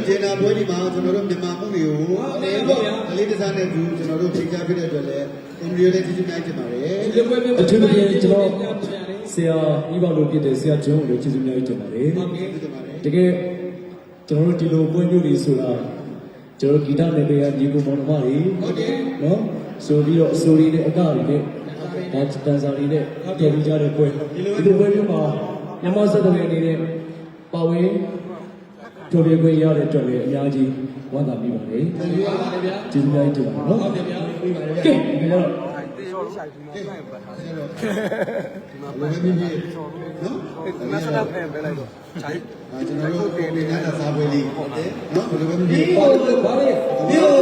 ဒေနာပွဲဒီမှာကျွန်တော်တို့မြန်မာမှုတွေကိုအလေးတစားနဲ့ဘူးကျွန်တော်တို့ချိန်ချဖြစ်တဲ့အတွက်လည်းကွန်ပျူတာလေးကြည့်ကြနိုင်ကြပါတယ် ဒီပွဲပွဲ အထူးသဖြင့်ကျွန်တော်ဆရာဤဘောက်လို့ဖြစ်တဲ့ဆရာဂျွန်းကိုလည်းကျေးဇူးများကြီးတင်ပါတယ် ဟုတ်ကဲ့ တကယ်ကျွန်တော်တို့ဒီလိုပွဲမျိုးတွေဆိုတာကျွန်တော်တို့ဂီတနယ်ပယ်ကညီကိုမောင်နှမတွေ ဟုတ်တယ် နော်ဆိုပြီးတော့အစိုးရနဲ့အကတွေနဲ့ဒါတန်စာတွေနဲ့တည်ပြီးကြတဲ့ပွဲဒီလိုပွဲမျိုးမှာမြန်မာစက်တော်အနေနဲ့ပါဝင်ထိုးပြခွင့်ရတဲ့အတွက်လည်းအများကြီးဝမ်းသာမိပါတယ် ဒီပါပါလေဗျာ ကျေးဇူးများကြီးတင်ပါတယ်နော် ဟုတ်တယ်ဗျာပြီးပါလေဗျာ ကဲဒီကတော့ ဘယ်လိုမျိုးနော်မဆလာဖယ်ပဲလိုက်တော့ကျွန်တော်တို့တင်နေတာစားပွဲလေးဟုတ်တယ်နော်ဘယ်လိုမျိုး ဒီဟိုဘာလဲဒီဟို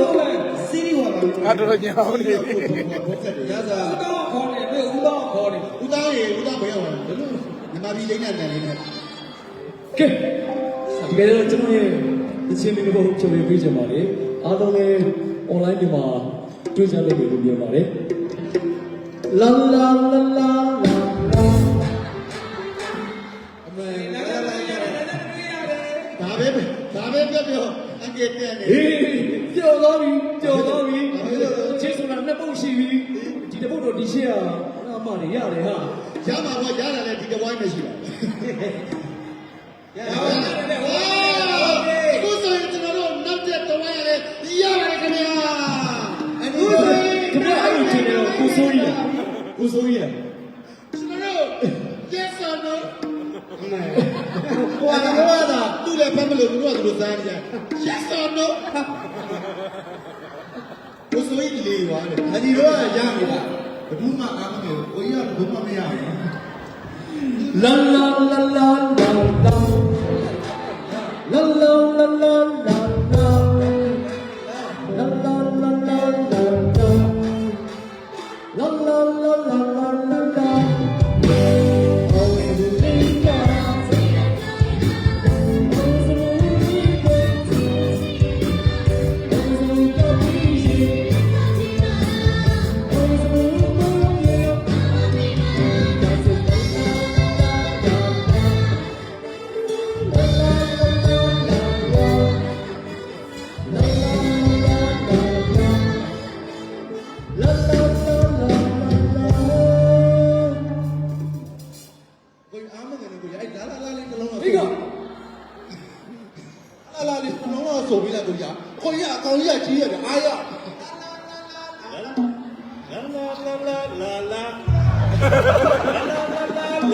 စီးရီဝါလာ အဲ့တော့ညောင်းနေရသာ ဦးတော်ခေါ်နေပြီဦးတော်ခေါ်နေ ဦးသားရေဦးသားဘယ်ရောက်လဲဘယ်လိုမြန်မာပြည်လိမ့်တဲ့တန်လေးနဲ့ ကဲဒီကတော့ကျွန်တော်ရဲ့အချင်းလေးကိုချုပ်ပေးကြပါလေအားလုံးလည်း online ဒီမှာတွေ့ကြလိမ့်မယ်လို့ပြောပါတယ်လာလာလာလာ အမေလာလာလာရတယ် ဒါပဲပြောအငယ်တဲ့နေ ဟေးကြော်သွားပြီချစ်ဆိုတာနှစ်ပုတ်ရှိပြီဒီတစ်ပုတ်တော့ဒီရှေ့ကအမတွေရတယ်ဟာ ရမှာပေါ့ရတာလည်းဒီတဝိုင်းမရှိပါဘူးအခုဆိုရင်ကျွန်တော်တို့နောက်တဲ့တဝိုင်းလည်းရတယ်ခင်ဗျာအခု ခင်ဗျာအဲ့လိုထင်တယ်ကိုစိုးကြီးလားကိုစိုးကြီးလား ကျွန်တော်တို့ yes or no ဟိုကတော့သူ့လည်းဖတ်မလို့သူတို့ကသူတို့စားနေကြ yes or no ကိုစိုးကြီးလေးရွာတယ် အညီတော့ရနေတာဘယ်သူမှအားမလို့ကိုကြီးကဘယ်သူမှမရဘူး လာလာလာလာလာလာလာလာလာလာလာလာ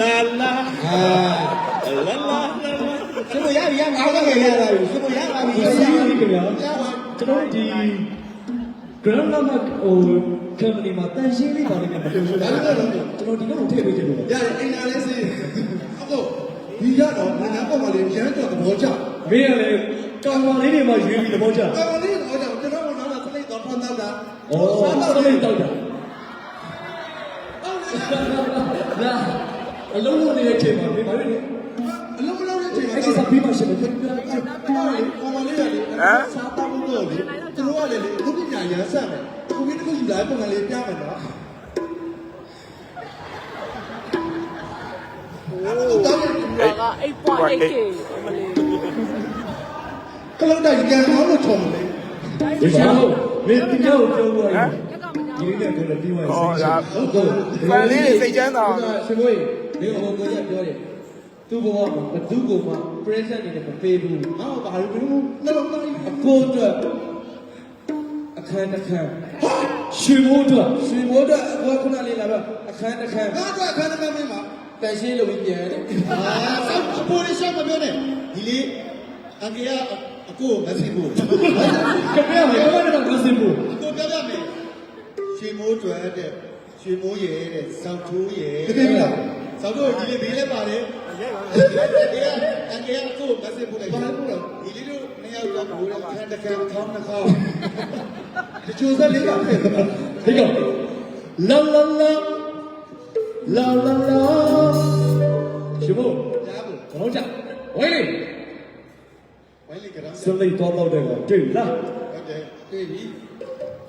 လာလာလာလာစမရရငါလည်းရတာစမရပါပြီ ဒီစီးရီးခင်ဗျာကျွန်တော်ဒီ Grand Lama ဟို company မှာတန်ရှင်းလေးပါလိမ့်မယ်မပြောဘူးလားကျွန်တော်ဒီကောင်ထည့်ပေးတယ်လို့ ရတယ်အင်တာလေးစေးအခုဒီရတော့ငါနာပေါ်မှာလေရမ်းတော့သဘောကျ မင်းကလည်းကောင်မလေးတွေမှာရွေးပြီးသဘောကျ ကောင်လေးတော့ကျွန်တော်ကနားလာစလိတ်တော့ဖန်တာတာ ဩစလိတ်တောက်တာလာအလုံးလုံးနေတဲ့ချိန်မှာမင်းမလေး အလုံးမလုံးတဲ့ချိန်မှာ အဲ့ဒီစာပြီးမှရှိတယ်ပြန်ပြန် ကောင်မလေးကလေစားတောင်းလို့လေကျွန်တော်ကလည်းလေအခုပညာရမ်းဆက်မယ်ကိုကြီးတခုယူလာပုံစံလေးပြမယ်နော်တောင်းရ က8.8K မလေး ကလုံးတိုင်းကန်အောင်လို့ထုံတယ် ဒီချောင်းမင်းဒီကောင်ပြောလို့ရတယ်ဒီနေ့ကလည်းပြီးသွားပြီဟုတ်ကော ဖန်လေးတွေစိတ်ချမ်းသာ ရှင်မွေးဒီဟိုကိုရပြောတယ်သူ့ဘဝမှာဘသူ့ကိုမှ present နေတယ်မပေးဘူး ငါ့ဘာလို့ဘယ်လိုနှလုံးသားကြီး အကိုအတွက်အခန်းတစ်ခန်း ရွှေမိုးတို့ ရွှေမိုးအတွက်အကိုခုနလေးလာတော့အခန်းတစ်ခန်း ငါတို့အခန်းထဲမှာ တန်ရှင်းလို့ပြန်တယ် ဆောက်အပေါ်လေးရှောက်မပြောနဲ့ဒီလေးအကေကအကိုမသိဘူး ခင်ဗျာမင်းကတော့မစင်ဘူး အကိုပြောပြမယ်ရွှေမိုးကျွဲတဲ့ရွှေမိုးရဲတဲ့စောက်ထိုးရဲ တကယ်လား စောက်ထိုးဒီလေးဘေးလဲပါတယ်ဒီကအကေကအကိုမသိဘူးလေဘာလို့လဲဒီလေးတို့နှစ်ယောက်တော့ဘိုးတဲ့ခန်းတစ်ခန်းခေါင်းတစ်ခေါင်း တချို့စက်လေးကဖက်သွား ဒီကောင်လာလာလာလာလာလာရှင်မို့ ရဘူး ကျွန်တော်ကြဝိုင်းလေ ဝိုင်းလေးကတော့ စလိတ်တော့တော့တယ်ကောတွေ့လား ဟုတ်တယ် တွေ့ပြီ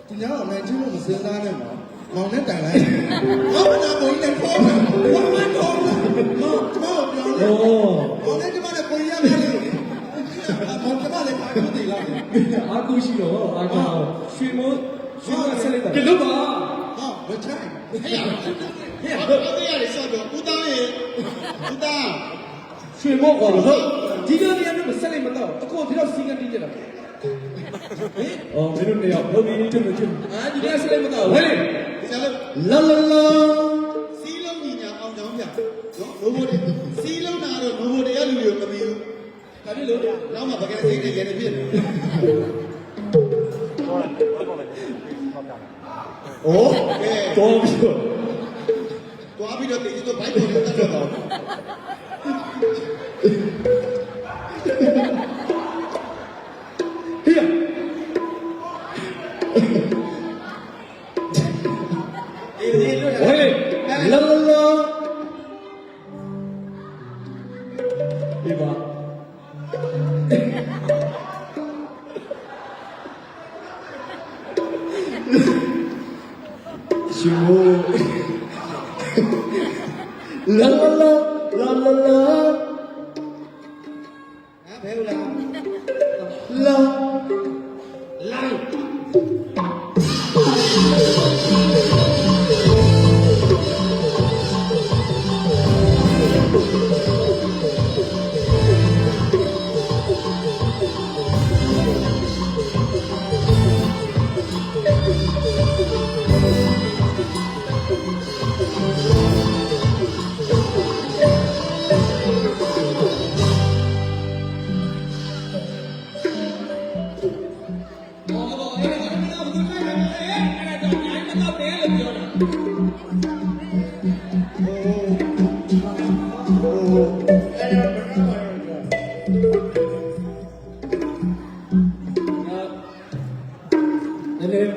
ဒီညတော့မင်းချင်းမစင်းသားနဲ့မှာမောင်နဲ့တိုင်လိုက်ဟောမနာဘုံနဲ့ခေါ်မှာဘာမှတော့မဟုတ်ပြောလေ ဩ မောင်နဲ့ကျမနဲ့ကိုရရတယ်မောင်ကျမလည်းဘာလို့တည်လာလဲ အာကူရှိတော့အာကော ရွှေမိုးဆက်လိုက်တာ ကလို့ပါ ဟောမချိုင် ဟဲ့ဟုတ်တယ်ရတယ်ဆောက်တော့ဦးသားရဲ့ဦးသား ရွှေမိုးကောဟုတ် ဒီကနေ့ကတော့ဆက်လိုက်မတော့အကိုဒီတော့စီကတီးကြတာ ဩမင်းတို့နေရောက်လုံးပြီးထုတ်လို့ထုတ် အာဒီကဆက်လိုက်မတော့ ဝိုင်းလေ ဆရာလို့ လာလာလာ စီးလုံးညီညာအောင်ကြောင်းပြနော်ဘိုးဘိုးတွေစီးလုံးတာတော့ဘိုးဘိုးတွေကလူတွေကိုမပြီးဘူး ဒါဖြစ်လို့ နောက်မှပကဲစိတ်တွေလည်းဖြစ်တယ် ဩ ကဲ တော်ပြီ တွားပြီးတော့တိကျတော့ဘိုက်ပေါ်နဲ့တက်တော့ ဟေး အေးလို့ ဝိုင်းလေလာလာလာဒီပါရှင်မိုးလာလာလာလာလာလာ ဘယ်လိုလဲ လာ လိုက် နည်းနည်း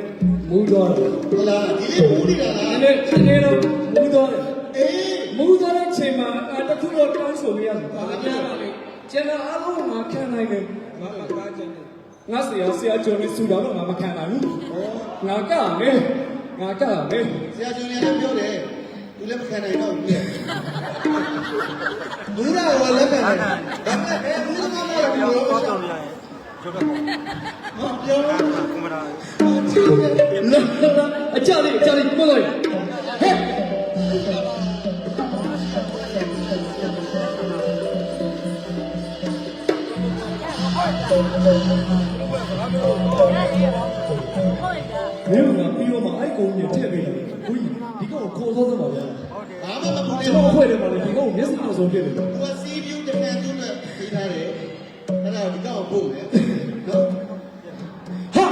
မူးသွားတယ် ဟလာဒီလေးပူးနေတာလား နည်းနည်းတော့မူးသွားတယ် အေး မူးသွားတဲ့ချိန်မှာတခုတော့တန်းဆိုမရတယ်။ဘာများပါလဲ။ကျန်တာအားလုံးငါခံနိုင်တယ် ဘာမှကားချင်တယ် ။ငါဆရာကျော်လေးစူတာတော့ငါမခံနိုင်ဘူး။ငါကမယ်။ငါကမယ် ဆရာကျော်လည်းပြောတယ်သူလည်းမခံနိုင်တော့ဘူးလေ ဘူးရာကလည်းပဲဒါပေမဲ့ဘူးကမှလည်းပြောတော့ တော်ရရင်ကျောက်ကပေါ့ ဟောပြောတော့ ကွန်ပျူတာ ။လာအကြလေးပို့လိုက်။ဟဲ့ မင်းကပြီးတော့မှအဲ့ကုန်းကြီးထည့်ပေးတယ်။ဘုကြီးဒီကောင်ခေါ်သွားသမှာဗျာ ဘာမှမပူ ကျွန်တော်အဖွဲ့ထဲမှာလည်းဒီကောင်မျက်စိအောင်ဆုံးဖြစ်တယ် သူကစီးပြူတနန်သူ့နဲ့ပြီးထားတယ်အဲ့ဒါဒီကောင်ပို့မယ်နော် ဟာ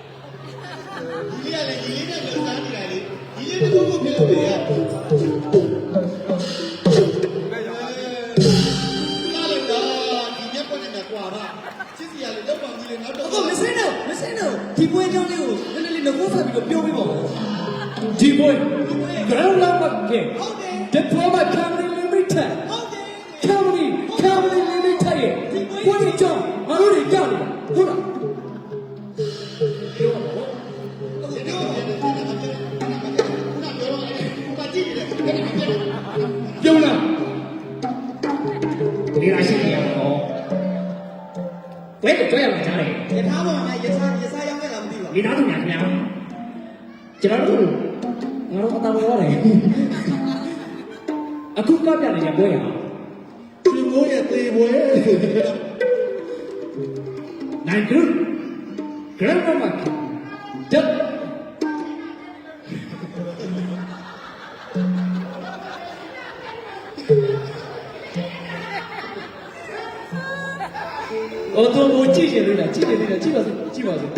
ဒီကလည်းဒီလေးနဲ့လုံစားနေတာလေဒီလေးတစ်ခုခုပြောနေရလာလို့တော့ဒီညက်ပေါ်နေတာကွာပါချစ်စီရလို့တော့ပေါင်းကြီးလေနောက်တော့ အခုမစင်းတော့ဒီပွဲကြောင်းလေးကိုနည်းနည်းလေးငိုးဆက်ပြီးတော့ပြောပြပါဦး ဒီဘွေ ground level game ဟုတ်တယ် diploma company limited ဟုတ်တယ် company limited ရဲ့ဘွေကြောင့်ငါတို့တွေကြောက်နေတာဟုတ်လားပြောပါဦး ပြုံးလားဒီလားရှိနေရတော့ဘယ်တော့ကြရမှာကြားလဲ ယထာဘောမှာယထာရောက်ခဲ့လားမသိပါ ဒီသားသူများခင်ဗျာကျွန်တော်တို့ငါတို့အတားပေါ်ရတယ်အခုကပြနေရပွဲရအောင် ဒီမိုးရဲ့သေပွဲ နိုင်ဂရု grand mama တက်အော်တော့ကြည့်နေလို့ကြည့်နေတယ်ကြည့်ပါစို့ကြည့်ပါစို့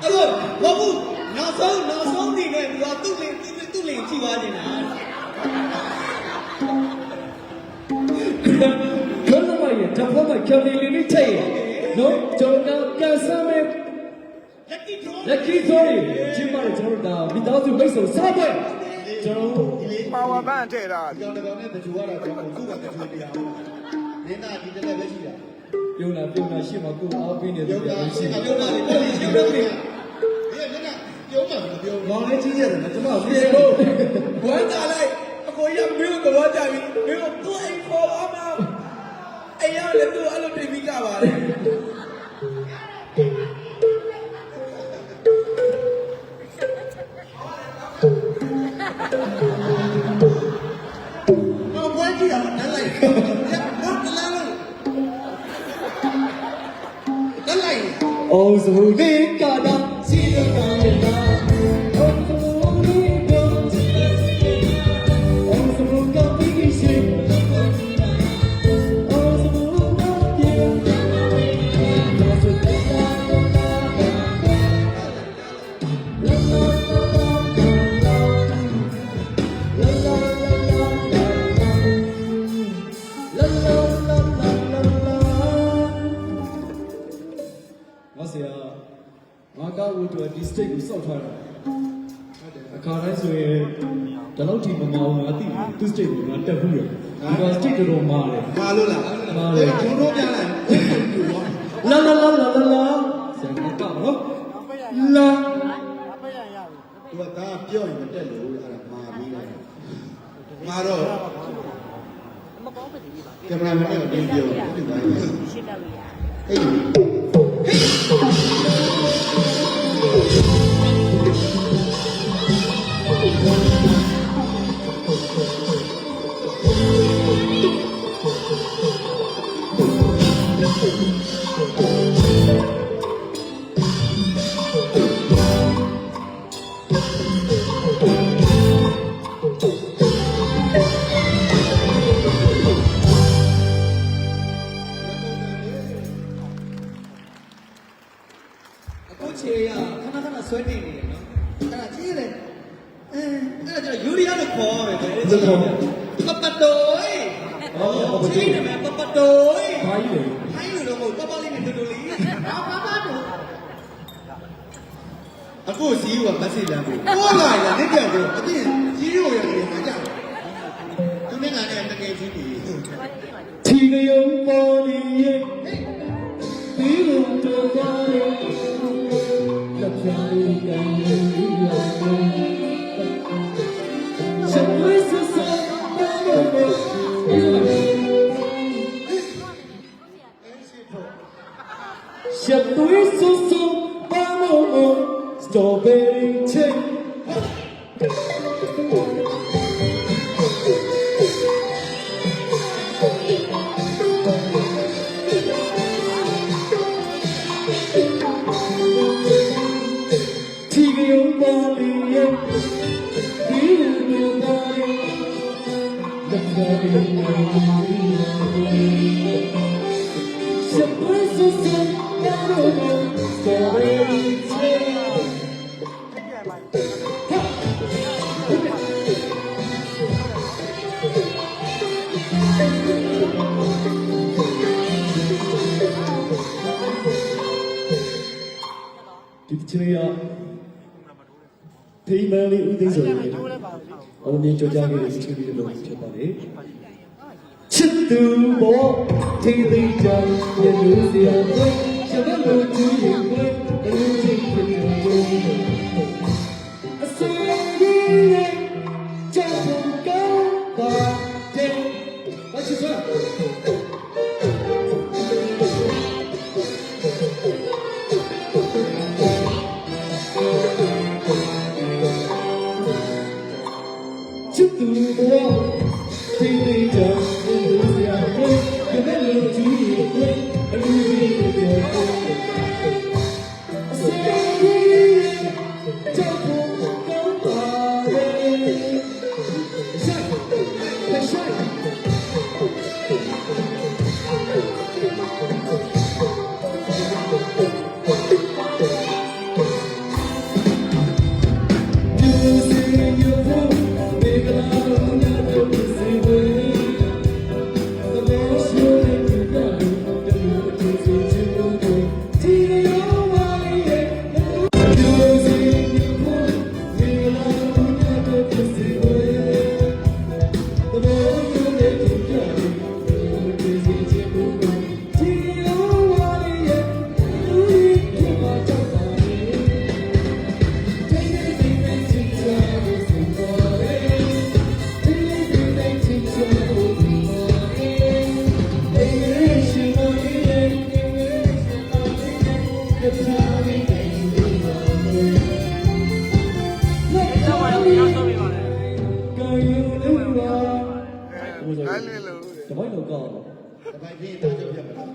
အခုဘာဘူးနောက်ဆုံးနေနဲ့သူကသူ့လင်ကြည့်ပါနေတာ ခဏမှရတဖောက်မှကျော်နေလိမ့်ချက်ရနော်ကျွန်တော်ကန်ဆာမဲ့ lucky story ကျင်းပါတယ်ကျွန်တော်တို့ဒါမိသားစုမိတ်ဆွေစားပွဲကျွန်တော်တို့ ပါဝါဘန်ထည့်တာ ဒီကောင်တကောင်နဲ့တချူရတာကျွန်တော်သူ့ကတချူတရားနင်းနာဒီတက်ပဲရှိတာ ပြုံးလာရှေ့မှာကိုအားပေးနေတယ် ပြောတာရှင်းတာပြောတာလေရှင်းတော့ပြီဒီကနင်းပြောမှာမပြော မောင်လေးကြီးရတယ်ကျွန်တော် ပြေလို့ဘွဲတာလိုက်အကိုရမင်းကိုတော့ကြပြီမင်းကိုသူ့အိမ်ခေါ်ပါမှာအဲ့ရလည်းသူ့အဲ့လိုတင်ပြီးကြပါလေ တော့ပွဲကြည့်ရမှာတက်လိုက်တော့တလားလို့တက်လိုက် အော်ဆိုဒီကတာစီရကံတာအော်ဆိုဒီကံအော်ဆိုကတိရှိအော်ဆိုကပြေအော်ဆိုကငါကဝတ်တော်ဒီ state ကိုစောက်ထားတာအခါတိုင်းဆိုရင်ဒီလောက်ထိမမောင်းငါသိတယ်သူ state ကိုငါတက်ဘူးရဒီက state တော်မာတယ် မာလို့လားမာတယ်ကျွန်တော်ပြလိုက်သူတော့ လာလာလာလာလာဆရာကတော့နော်လာ သူကဒါပြောရင်မတက်လို့အဲ့ဒါမာပြီးလိုက် မာတော့ ကင်မရာမန်နဲ့တင်ပြောတယ်ဒါရှင်းတယ်အေအခုချေရခဏဆွဲနေနေတယ်နော်အဲ့ဒါကြည့်ရတယ်အဲ့ဒါကျတော့ယူရီးယားလို့ခေါ်ရမယ်ပဲပပတိုး အော် ချေနေမယ်ပပတိုး ဘာကြီးလဲ ခိုင်းလို့တော့မဟုတ်ပပလေးနဲ့တူတူလေးဘာတို့ အခုစီးကမက်ဆေ့လမ်းပို့ ပေါ်လာရလက်ပြောက်တော့အပြင်ကြီးရိုးရတယ်ငါကြောက် သူနဲ့ငါနဲ့တကယ်ချင်းပြီ ချီကယုံပေါ်နေရဲ့ဒီလိုတော့ကြရဲ့လက်ချာလေးကံလေးရအောင်ဆက်လို့ဆက်ဆက်တော့တော့ဆက်လို့ဆက်ဆက်ပါမို့ strawberry cake ဒီချင်းရဖေးမန်လေးဦးသိန်းဆိုရင်အောင်မြင်ကြောကြခဲ့တဲ့ချင်းပြီးလို့ဖြစ်ပါလေချစ်သူဘောထိသိကြရလို့စရာတော့ရှမလို့သူရင်ကိုအလူချင်းဖြစ်နေတယ်အစေကြီးချက်ဖို့ကောင်းပါတဲ့ဘာချစ်စားချစ်သူဘောထိသိကြရလို့စရာတော့ရှမလို့သူရင်ကိုအလူချင်းဖြစ်နေတယ်အစေကြီးချက်ဖို့ကောင်းပါတဲ့ဆိုင်တပိုင်းတော့ကောင်းတော့ တပိုင်ပြင်းတာကြောက်ပြတ်ပါ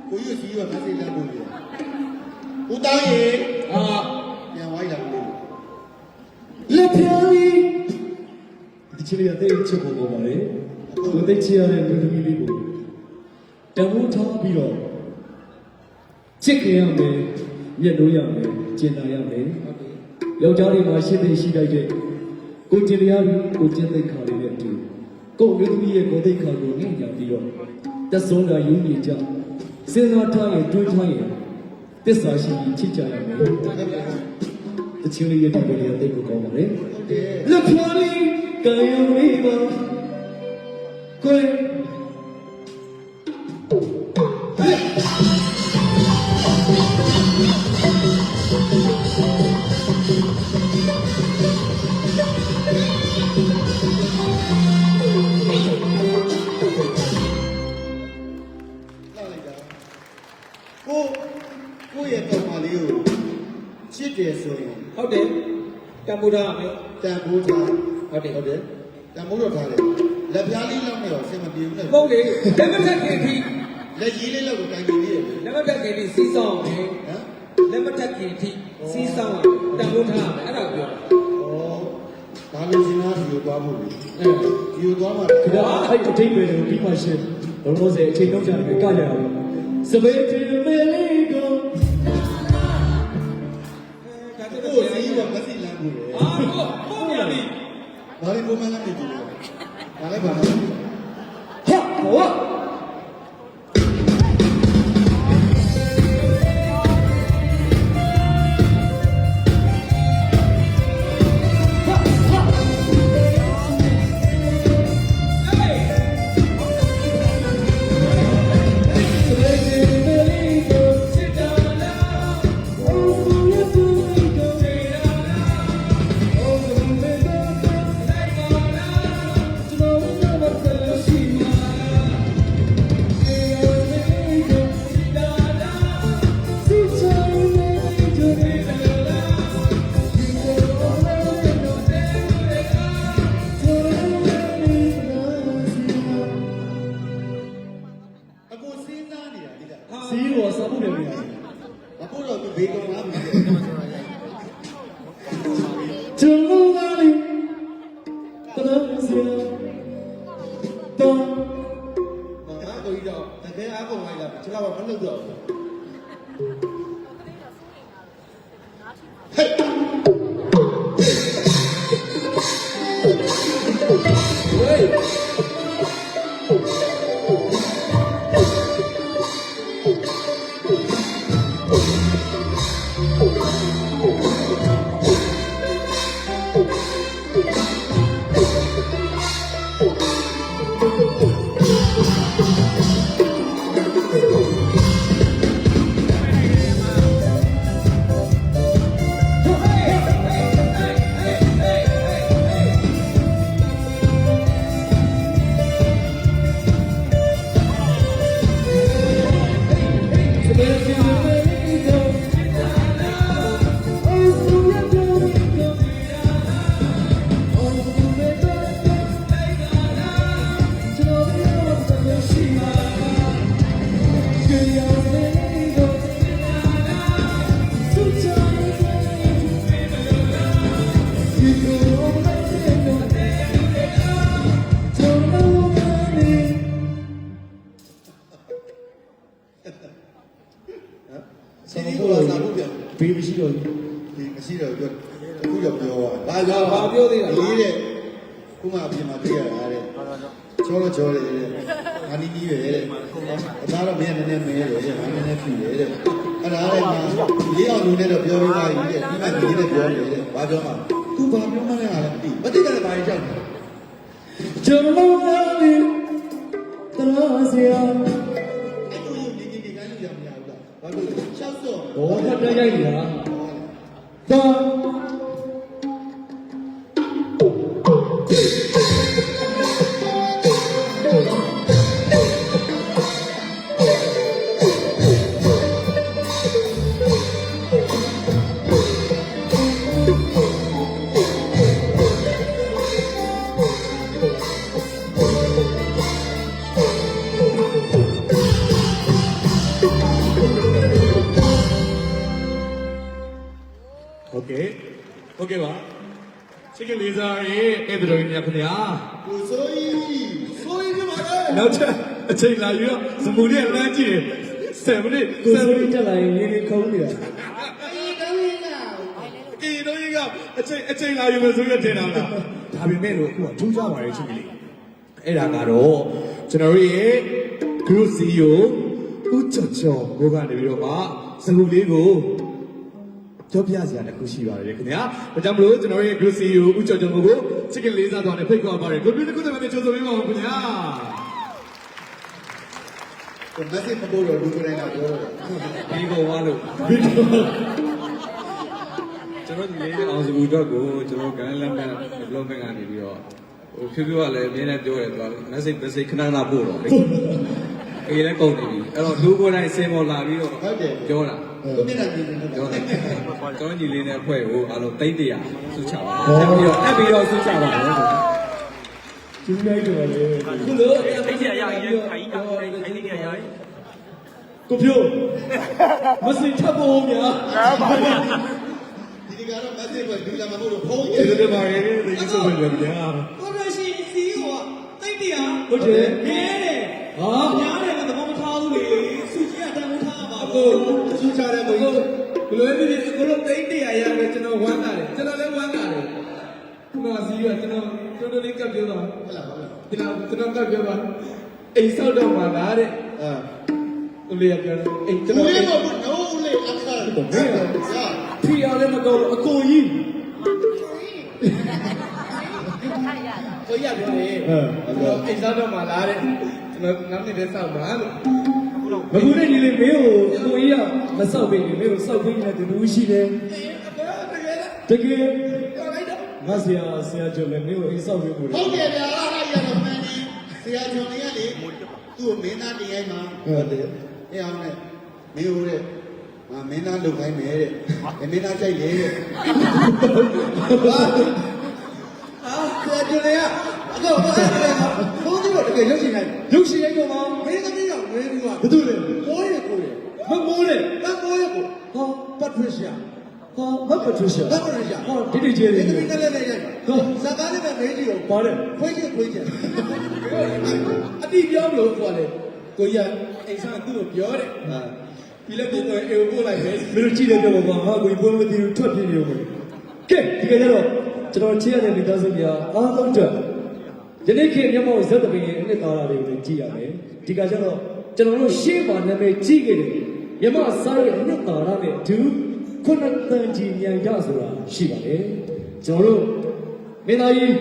ကိုယူစီကမသိလမ်းကိုဦးတောင်းရေပြန်ဝိုင်းလာလို့ လက်ဖြာလေးဒီချီလေးအသေးချစ်ဖို့ပေါ်ပါလေသူသိချရတဲ့လူသမီးလေးကိုတံမိုးထားပြီးတော့ချစ်ခင်ရမယ်မျက်နှာရမယ်ကျင်နာရမယ်ယောက်ျားလေးမှာရှင်းသိရှိလိုက်တဲ့ကိုကျင်ရပြီးကိုကျင်သိခါလေးနဲ့အတူကိုလူသမီးရဲ့ကိုသိခါကိုငင့်ကြပြီးတော့တက်ဆုံးကယူနေကြစဉ်းစားထားရင်တွေးထားရင်သစ္စာရှိပြီးချစ်ကြရမယ်တချင်လေးရဲ့ဒီလိုလေးအသေးကိုကောင်းပါလေလက်ဖြာလေးကာယုံလေးပါကိုယ်ကိုရဲ့ကောင်မလေးကိုချစ်တယ်ဆိုရင် ဟုတ်တယ်တံပိုးထားမယ် တန်ဖိုးထား ဟုတ်တယ် တန်ဖိုးတော့ထားတယ်လက်ပြားလေးလောက်နဲ့တော့ဆင်မပြေဘူးနဲ့ ဟုတ်လေလက်မထက်ခင်ထိ လက်ကြီးလေးလောက်ကိုတိုင်နေသေးတယ် လက်မထက်ခင်ထိစီးဆောင်မယ် ဟမ် လက်မထက်ခင်ထိစီးဆောင်တံပိုးထားမယ်အဲ့ဒါပြော ဩဒါလို့ရှင်သားဒီကိုသွားဖို့လေ အဲ ဒီကိုသွားမှ ခဏအဲ့အထိတ်ပဲလို့ပြီးမှရှင်းလုံးလုံးစေအချိန်လုံးကြတယ်ကကြရအောင်စပယ်တီမဲလေးကို ဒါတ ကို ည်း စီးတော့မသိလမ်းဘူးလေ အာဟုတ်ပြန်ပြီ ဘာလို့ပုံမှန်လမ်းနေကြည့်လဲဒါလည်းဘာလဲ ဟာဟော အကိုစဉ်းစားနေတာဒီက စီးရောစားဖို့လည်းမရ အခုတော့သူဘေးကောင်လားမသိဘူး ကျွန်တော်ကလေတနာ ဟာကိုကြီးတော့တကယ်အားကုန်လိုက်လားကျွန်တော်ကမလုပ်တော့ဘူးဟဲ့ စီဒီကိုလာစားဖို့ပြန် ဘေးမရှိတော့ဘူး ဒီမရှိတော့ပြောအခုတော့ပြောသွား ဘာကြောင့်ဘာပြောသေးတာ လေးတဲ့ခုမှအပြင်မှာတွေ့ရတာတဲ့ချောတော့ချောတယ်တဲ့ငါနီးနီးပဲတဲ့အသားတော့မင်းကနည်းနည်းမဲတယ်တဲ့ငါနည်းနည်းဖြူတယ်တဲ့အဲ့ဒါလည်းငါလေးအောင်လူနဲ့တော့ပြောပြီးသားကြီးတဲ့ဒီမှာဒီနဲ့ပြောတယ်တဲ့ဘာပြောမှာသူဘာပြောမှလည်းအားလည်းမသိတယ်ဘာကြောက် ကျွန်တော်အားလေးတော်စရာ အဲ့လိုဒီဒီကိုင်းလို့ရမရဘူးလားဘာလို့လဲရှောက်တော့ ဘောထက်တိုက်ရိုက်နေတာတော့ โอเคโอเคပါချစ်ကလေးစားရဲ့အဲ့ဒါတို့ညခင်ဗျာ ကိုစိုးကြီးစိုးကြီးပါလေ နောက်ချက်အချိန်လာယူတော့စမူလေးလမ်းကြည့်7မိနစ် ကိုစိုးရီတက်လာရင်လေးလေးခုံးနေတာ အေးတော့ရကအချိန်လာယူမယ်ဆိုရတင်တာလားဒါပေမဲ့လို့အခုကထူးခြားပါရဲ့ချစ်ကလေးအဲ့ဒါကတော့ကျွန်တော်တို့ရဲ့ group CEO ဦးကျော်ကျော်ဘိုးကနေပြီးတော့မှစမူလေးကိုကြောပြစရာတစ်ခုရှိပါတယ်ခင်ဗျာ။ဒါကြောင့်မလို့ကျွန်တော်ရဲ့ group CEO ဦးကျော်ကျော်ကိုချစ်ကလေးစားတော်နဲ့ဖိတ်ခေါ်ပါတယ်။ group တစ်ခုတည်းနဲ့ကြိုဆိုပေးပါဦးခင်ဗျာ ကိုမက်ဆေ့မပို့တော့လူကိုယ်တိုင်ကပြောတော့ ။ဒီကောင်ဝါလို့ကျွန်တော်ဒီလေးအောင်စဘူးတော့ကိုကျွန်တော်ကန်လမ်းမဲ့ development ကနေပြီးတော့ဟိုဖြူဖြူကလည်းအမြဲတမ်းပြောတယ်သူက message ခဏခဏပို့တော့လေ။အေးလည်းကုန်နေပြီ။အဲ့တော့လူကိုယ်တိုင်စင်ပေါ်လာပြီးတော့ ဟုတ်တယ် ပြောတာ ကိုမျက်နှာကြည့်နေ ပြော တော့ တယ်ကျွန်တော်ညီလေးနဲ့အဖွဲ့ကိုအားလုံး300စုချပါတက်ပြီးတော့စုချပါမယ် ကျူးလိုက်တော့လေ ခုလို့ အိတ်ရရရခိုင်တာအိတ်ရရ ကိုဖြိုးမစင်ထပ်ဖို့များ ဒီကတော့မက်ဆေ့ကိုဒူလာမမို့လို့ဖုန်း ကျေးဇူးတင်ပါတယ်ဒီစုပ်ပဲဗျာ ကိုရရှိစီးဟိုကတိတ်တရား ဟုတ်တယ် နဲတယ် ဟာ ညားတယ်ကသဘောမထားဘူးလေစူကြီးကတန်ဖိုးထားပါ ကို ဘူး စူးချတဲ့ကိုဘယ်လိုလဲဒီကိုလုံး300ရမယ်ကျွန်တော်ဝမ်းသာတယ်ကျွန်တော်လည်းဝမ်းသာတယ်ခုနကစီးရကျွန်တော်တော်တော်လေးကပ်ပြောတာ ဟုတ်လားဟုတ်လား ဒီတော့ကျွန်တော်ကပ်ပြောပါအိမ်ဆောက်တော့မှလားတဲ့ အာ ဦးလေးကပြောတယ်အိမ်ကျွန် ကို တော် လေးမဟုတ်နိုးလေးအခါတော့ဟဲ့စာ ဖီအောင်လည်းမကောင်းအကိုကြီးကိုရပြောတယ်အိမ်ဆောက်တော့မှလားတဲ့ကျွန်တော်နောက်နေ့တည်းဆောက်မှာလို့ မကူတဲ့ညီလေးမင်းကိုကိုကြီးကမဆောက်ပေးဘူးမင်းကိုဆောက်ပေးနေတဲ့တူရှိတယ်တကယ်ငါဆရာကျော်လည်းမင်းကိုအိမ်ဆောက်ပေးဖို့ ဟုတ်တယ်ဗျာအားရရတော့မှန်ဒီဆရာကျော်လေးကလေသူ့ကိုမင်းသားတရားမှာဟုတ်တယ်အဲအောင်နဲ့မင်းတို့တဲ့ငါမင်းသားလုပ်ခိုင်းမယ်တဲ့မင်းသားကြိုက်လေတဲ့ အာဆရာကျော်လေးကအခုဘုန်းကြီးတို့တကယ်ရုပ်ရှင်နိုင် ရုပ်ရှင်ရိုက်တော့မှာ မင်းသမီးကဝဲပြီးတော့ ဘာလို့လဲ ကိုရကိုရ မမိုးလေ တန်ကိုရကိုဟောပတ်ထရရှာ ဟာမတ်ပထူရှာ ဘာမှမရ ဟာဒီဒီကျေး ဒီ လေး ကနေ့လည်းရိုက်ပါဇာကားလည်းပဲမေးကြည့်ရော ပါလေ ခွေးချင် အတိပြောမလို့ဟိုကလေကိုကြီးအိမ်ဆန်းသူ့ကိုပြောတယ်ပြီးလည်းကိုယ်အေကိုပို့လိုက်ပဲ မင်းတို့ကြည့်လိုက်တော့ဟာကိုဘွေးမသိဘူးထွက်ပြေးနေဦးမယ်ကဲဒီကနေ့တော့ကျွန်တော်ချစ်ရတဲ့မိသားစုများအားလုံးအတွက်ယနေ့ခေတ်မြန်မာဇက်တပင်ရဲ့အနှစ်သာရတွေကိုကြည့်ရမယ်ဒီကကျတော့ကျွန်တော်တို့ရှေ့မှာနာမည်ကြီးခဲ့တယ်မြန်မာစားရဲ့အနှစ်သာရနဲ့ဒူခုနတန်ကြီးညံရဆိုတာရှိပါတယ်ကျွန်တော်တို့မင်းသားကြီး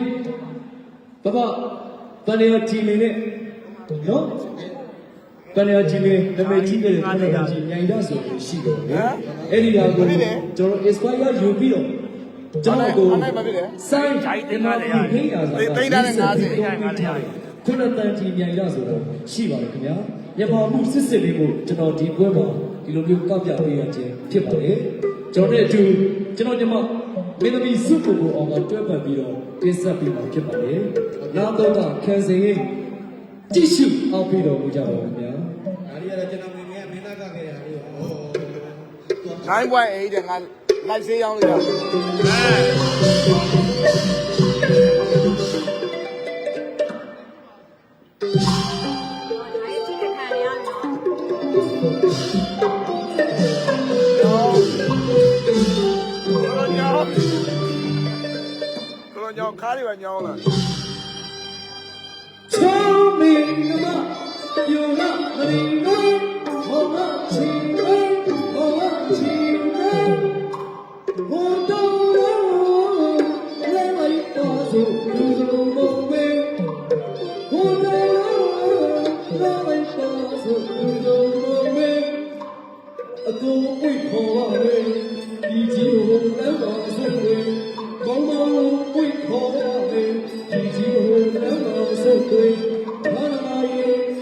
ဘဘဗန်နီယာတီမီနဲ့နော်ဗန်နီယာတီမီနာမည်ကြီးခဲ့တဲ့ခုနတန်ကြီးညံရဆိုတာရှိတယ်အဲ့ဒီဟာကိုကျွန်တော် inspire ယူပြီးတော့ကျွန်တော်ကိုစိုင်းတင်လာတယ်ခိရဆိုတာတိတ်တာနဲ့50ခုနတန်ကြီးညံရဆိုတာရှိပါတယ်ခင်ဗျာမြန်မာမှုစစ်စစ်လေးကိုကျွန်တော်ဒီပွဲမှာဒီလိုမျိုးကောက်ပြပေးရခြင်းဖြစ်ပါတယ်ကျွန်တော်နဲ့အတူကျွန်တော်ညီမမင်းသမီးစုကိုအောင်ကတွဲပတ်ပြီးတော့တင်ဆက်ပေးမှာဖြစ်ပါတယ်နောက်တော့ခံစင်ရင်ကြည့်ရှုအောင်ပြီးတော့ကြပါဦးခင်ဗျာ ဒါရီကတော့ကျွန်တော်မင်းသားကခဲ့ရတယ်ဟော 9.8တဲ့ငါ live ဆေးရောင်းလို့ရ ကိုညောင်းခါးတွေပဲညောင်းလာ ချောမင်းကမယုံနာမင်းကိုမောမချီမေမောမချီမေဟိုတော်လဲလိုက်ပါစို့လူစုံမောမေဟိုတော်လဲလိုက်ပါစို့လူစုံမောမေအကူဝိခေါ်ပါလေဒီကြီးကိုလည်းပါစို့လေမောင်မောင်ဝိခေါ်ပါလေဒီကြီးကိုလည်းပါစို့လေဘာလာရေ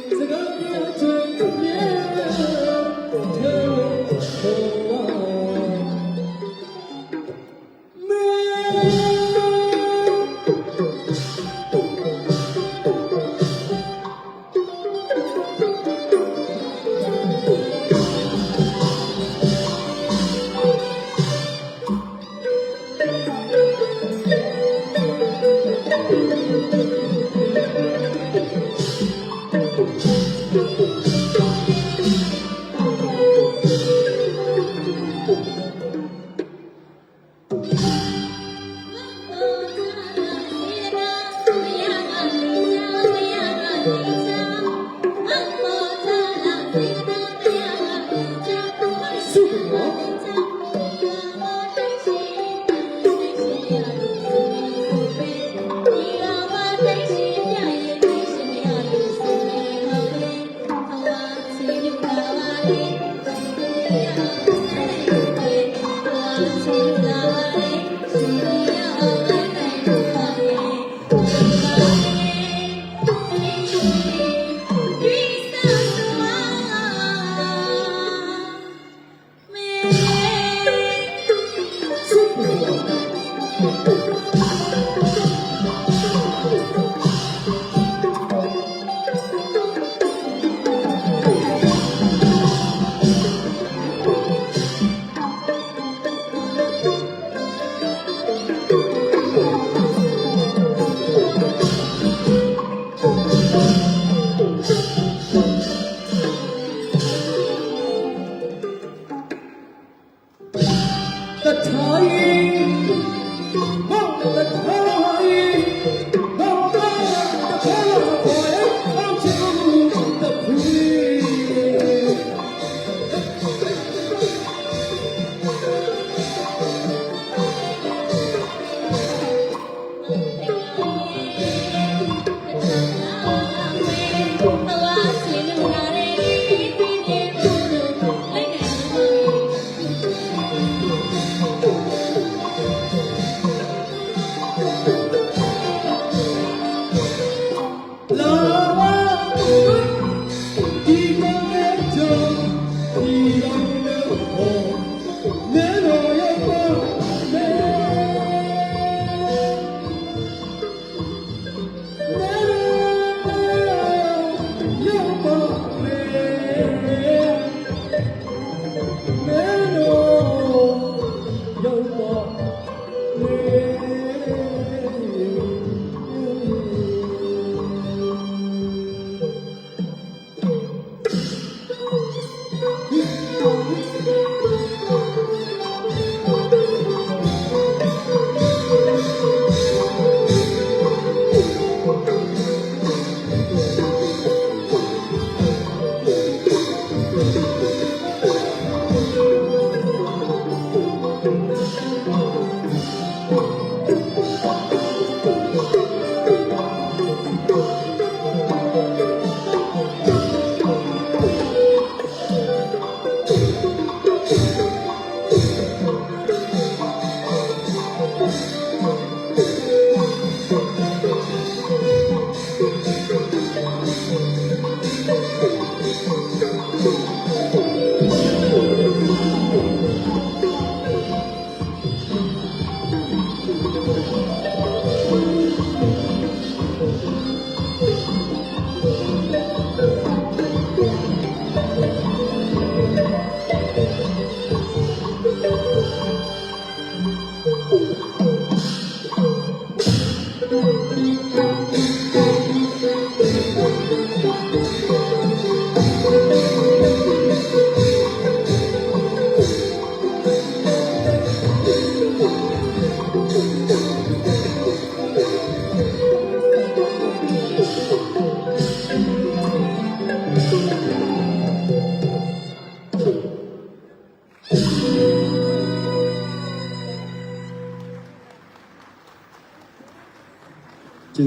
ကျေးဇူ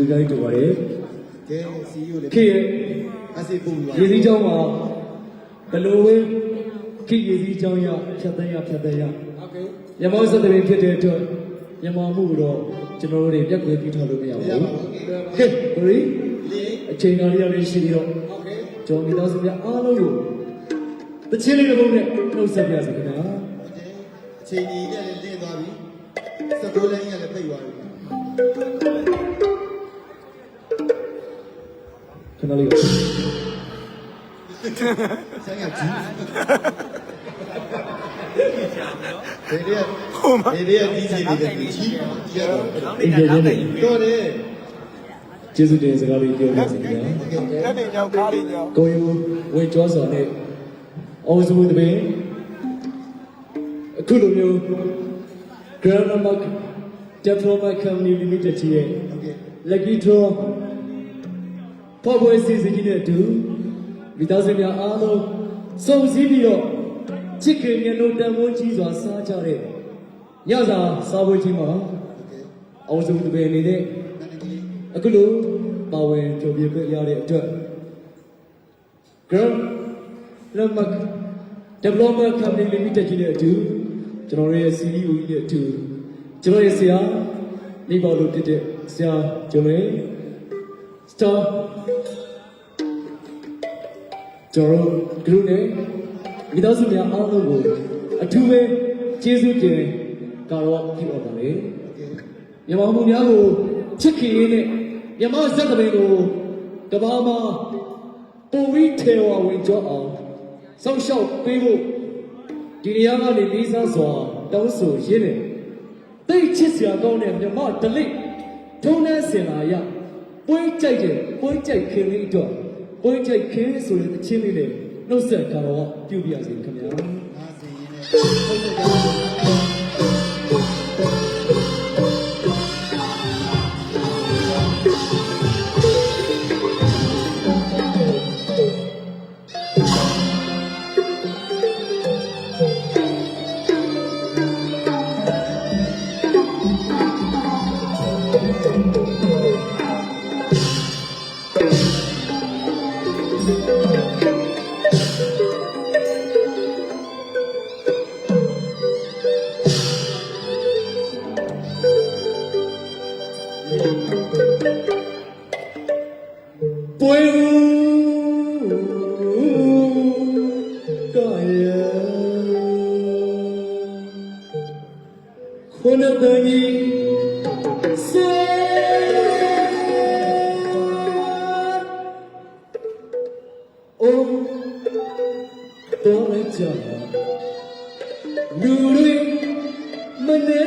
းများတင်ပါတယ် ကဲစီယိုလေ ခေရဲ့ အစီပုံပါ ရည်စည်းကြောင်းမှာဘယ်လိုပဲခေရည်စည်းကြောင်းရဖြတ်သန်းရဖြတ်သန်းရ ဟုတ်ကဲ့ ရမောစတဲ့ဖြစ်တဲ့အတွက်ရမောမှုတော့ကျွန်တော်တို့တွေပြက်ကွယ်ပြီးထားလို့မရဘူးကဲကိုရီအချိန်တော်လေးရရှိပြီးတော့ ဟုတ်ကဲ့ ကျော်မိသားစုများအားလုံးကိုတချင်းလေးတစ်ပုဒ်နဲ့နှုတ်ဆက်ပြစေခင်ဗျာ အချိန်ကြီးနဲ့လင်းသွားပြီစကိုးလိုင်းရလည်းပိတ်သွားပြီ ခဏလေး ဆိုင်ရကြီးဒီရဒီစီနေတဲ့ကြီးကြီးရတော့ အင်ဂျင်နီယာတွေ တော်တယ် ကျေးဇူးတင်စကားလေးပြောပါစေခင်ဗျာ အဲ့ဒီကြောင့်ကားလေးကြောင့် ကိုယူဝေကျော်စော်နဲ့အောင်စုတပင်အခုလိုမျိုး Grand Mark Diploma Company Limited ကြီးရဲ့ Lucky Draw ပေါ်ပွဲစီစဉ်ကြီးတဲ့အတူမိသားစုများအားလုံးစုံစည်းပြီးတော့ချစ်ခင်မြတ်လို့တန်ဖိုးကြီးစွာစားကြတဲ့ညစာစားပွဲကြီးမှာအောင်စုတပင်အနေနဲ့အခုလိုပါဝင်ကြိုပြခွင့်ရတဲ့အတွက် Grand Mark Diploma Company Limited ကြီးတဲ့အတူကျွန်တော်ရဲ့ CEO ကြီးနဲ့အတူကျွန်တော်ရဲ့ဆရာနေပါလို့ဖြစ်တဲ့ဆရာကျွန်တော်ရဲ့ Star ကျွန်တော် group နဲ့မိသားစုများအားလုံးကိုအထူးပဲကျေးဇူးတင်ကတော့ဖြစ်ပါပါလေမြန်မာမှုများကိုချစ်ခင်ရင်းနဲ့မြန်မာစက်တပင်ကိုကဘာမှာပုံပြီးထေဝါဝင်ကြောအောင်စောင့်ရှောက်ပေးဖို့ဒီနေရာကနေလေးစားစွာတောင်းဆိုရင်းနဲ့သိချစ်စရာကောင်းတဲ့မြန်မာဒလိထုံးနှန်းစင်လာရပွဲကြိုက်တဲ့ပွဲကြိုက်ခင်လေးအတွက်ပွဲကြိုက်ခင်ဆိုတဲ့သချင်းလေးနဲ့နှုတ်ဆက်ကတော့ပြုပြရစီခင်ဗျာ အာစီရင်နဲ့ဟုတ်ကဲ့ပွဲကရခွန်းတန်ကြီးစေအိုတော်ရကြလူတွေမနေ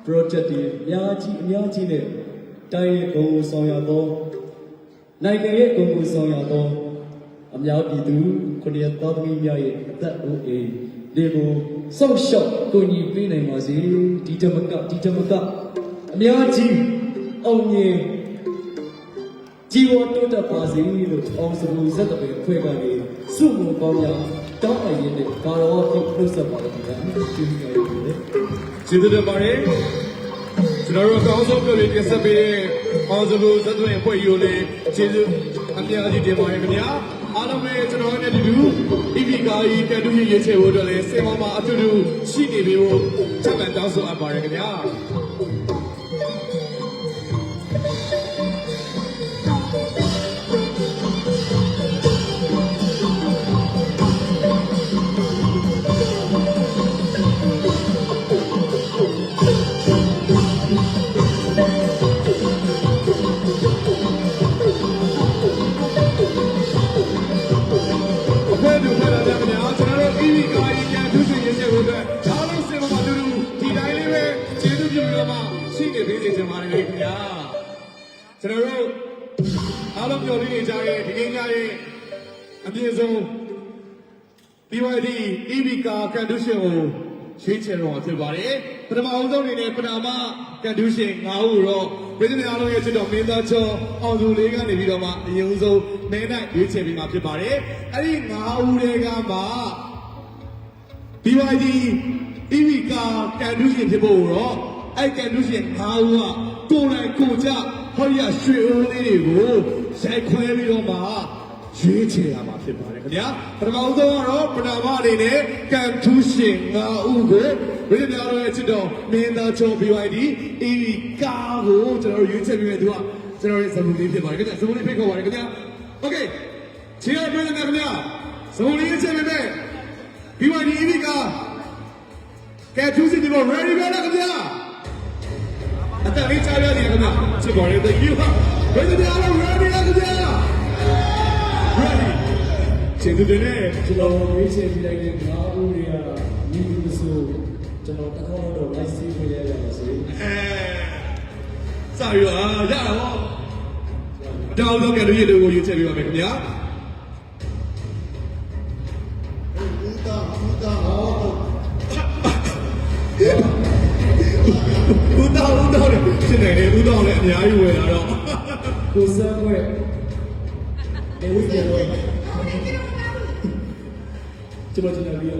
project တွေအများကြီးနဲ့တိုင်းရဲ့ဂုဏ်ကိုဆောင်ရသောနိုင်ငံရဲ့ဂုဏ်ကိုဆောင်ရသောအများပြည်သူခရီးသားသမီးများရဲ့အသက်အိုးအိမ်တွေကိုစောင့်ရှောက်ကိုညီပေးနိုင်ပါစေဒီဓမ္မကအများကြီးအောင်မြင်ကြီးဝတိုးတက်ပါစေလို့အောင်စမှုဇက်တပင်ဖွဲ့ကနေစုမှုပေါင်းများတောင်းအပ်ရင်းနဲ့ဘာတော်ပြုနှုတ်ဆက်ပါလိမ့်မယ်ကျေးဇူးတင်ပါတယ်ကျေးဇူးတင်ပါတယ်ကျွန်တော်တို့အကောင်းဆုံးပြောပြတင်ဆက်ပေးတဲ့အောင်စမှုဇက်သွင်းဖွဲ့ယူလေးကျေးဇူးအများကြီးတင်ပါတယ်ခင်ဗျာအားလုံးပဲကျွန်တော်နဲ့အတူတူ EV ကားကြီးတက်တူရေးချေဖို့အတွက်လည်းစေမမှာအတူတူရှိနေပြီဖို့ချက်မှန်တောင်းဆိုအပ်ပါတယ်ခင်ဗျာ ကျွန်တော်တို့အားလုံးပြောနေကြတဲ့ဒီကိန်းရဲ့အပြည့်စုံ BYD EV car condition ကိုရွေးချယ်တော့ဖြစ်ပါတယ်ပထမအဆုံးအနေနဲ့ပထမ condition 9ဦးတော့ပြည်သူများလုံးရဲ့ချစ်တော်မင်းသားချောအောင်စုလေးကနေပြီးတော့မှအရင်ဆုံးမင်းနိုင်ရွေးချယ်ပြီးမှဖြစ်ပါတယ်အဲ့ဒီ9ဦးတွေကမှ BYD EV car condition ဖြစ်ဖို့တော့အဲ့ condition 9ဦးကကိုယ်တိုင်ကိုကြဟောရရွှေအိုးလေးတွေကိုရိုက်ခွဲပြီးတော့မှရွေးချယ်ရမှာဖြစ်ပါတယ်ခင်ဗျာပထမဆုံးကတော့ပထမအနေနဲ့ကန်ထူးရှင်9ဦးကိုပြည်သူများရဲ့ချစ်တော်မင်းသားချော BYD EV car ကိုကျွန်တော်ရွေးချယ်ပြီးမယ်သူကကျွန်တော်ရဲ့ဇမူလေးဖြစ်ပါတယ်ခင်ဗျာဇမူလေးဖိတ်ခေါ်ပါတယ်ခင်ဗျာ Okay ချေရပြည်သူများခင်ဗျာဇမူလေးချယ်ပေးမယ် BYD EV car ကန်ထူးရှင်ဒီပေါ် ready ပဲလားခင်ဗျာအတလေးချားရတယ်ခင်ဗျာချစ်ပါတယ် thank you ပြည်သူများ ready လားခင်ဗျာကျေးဇူးတင်တယ် ကျွန်တော်ရွေးချယ်ပြီးလိုက်တဲ့ငါးဦးတွေကညီလူဆိုကျွန်တော်တစ်ခေါက်တော့ live stream ပေးရရပါစေစာရရတာပေါ့အတောင်ဆုံးကလူကြီးတို့ကိုရွေးချယ်ပေးပါမယ်ခင်ဗျာဦးတောင်းလည်းရှင်းနေတယ်ဦးတောင်းလည်းအများကြီးဝယ်လာတော့ ကိုစံွယ်နေဦးပြန်တော့ကျွန်တော်ပြီးရ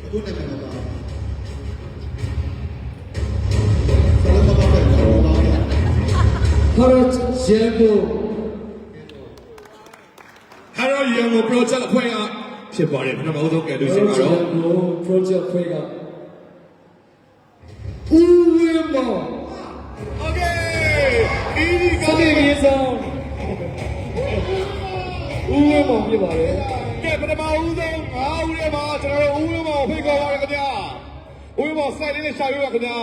အခုတည်းကပါဟာရဂျေဘို ဟာရယံကို project အဖွဲ့ကဖြစ်ပါတယ်ပထမဆုံးကတူရှင်ကတော့ project ဖွဲ့ကဦးဝင်းမောင် Okay အီဒီ စ က နေရေးဆောင်ဦးဝင်းမောင်ပြပါတယ်ကဲပထမဦးဆုံး9ဦးထဲမှာကျွန်တော်တို့ဦးဝင်းမောင်ဖိတ်ခေါ်ပါရခင်ဗျာဦးဝင်းမောင်စိုက်လေးနဲ့ရှာပေးပါခင်ဗျာ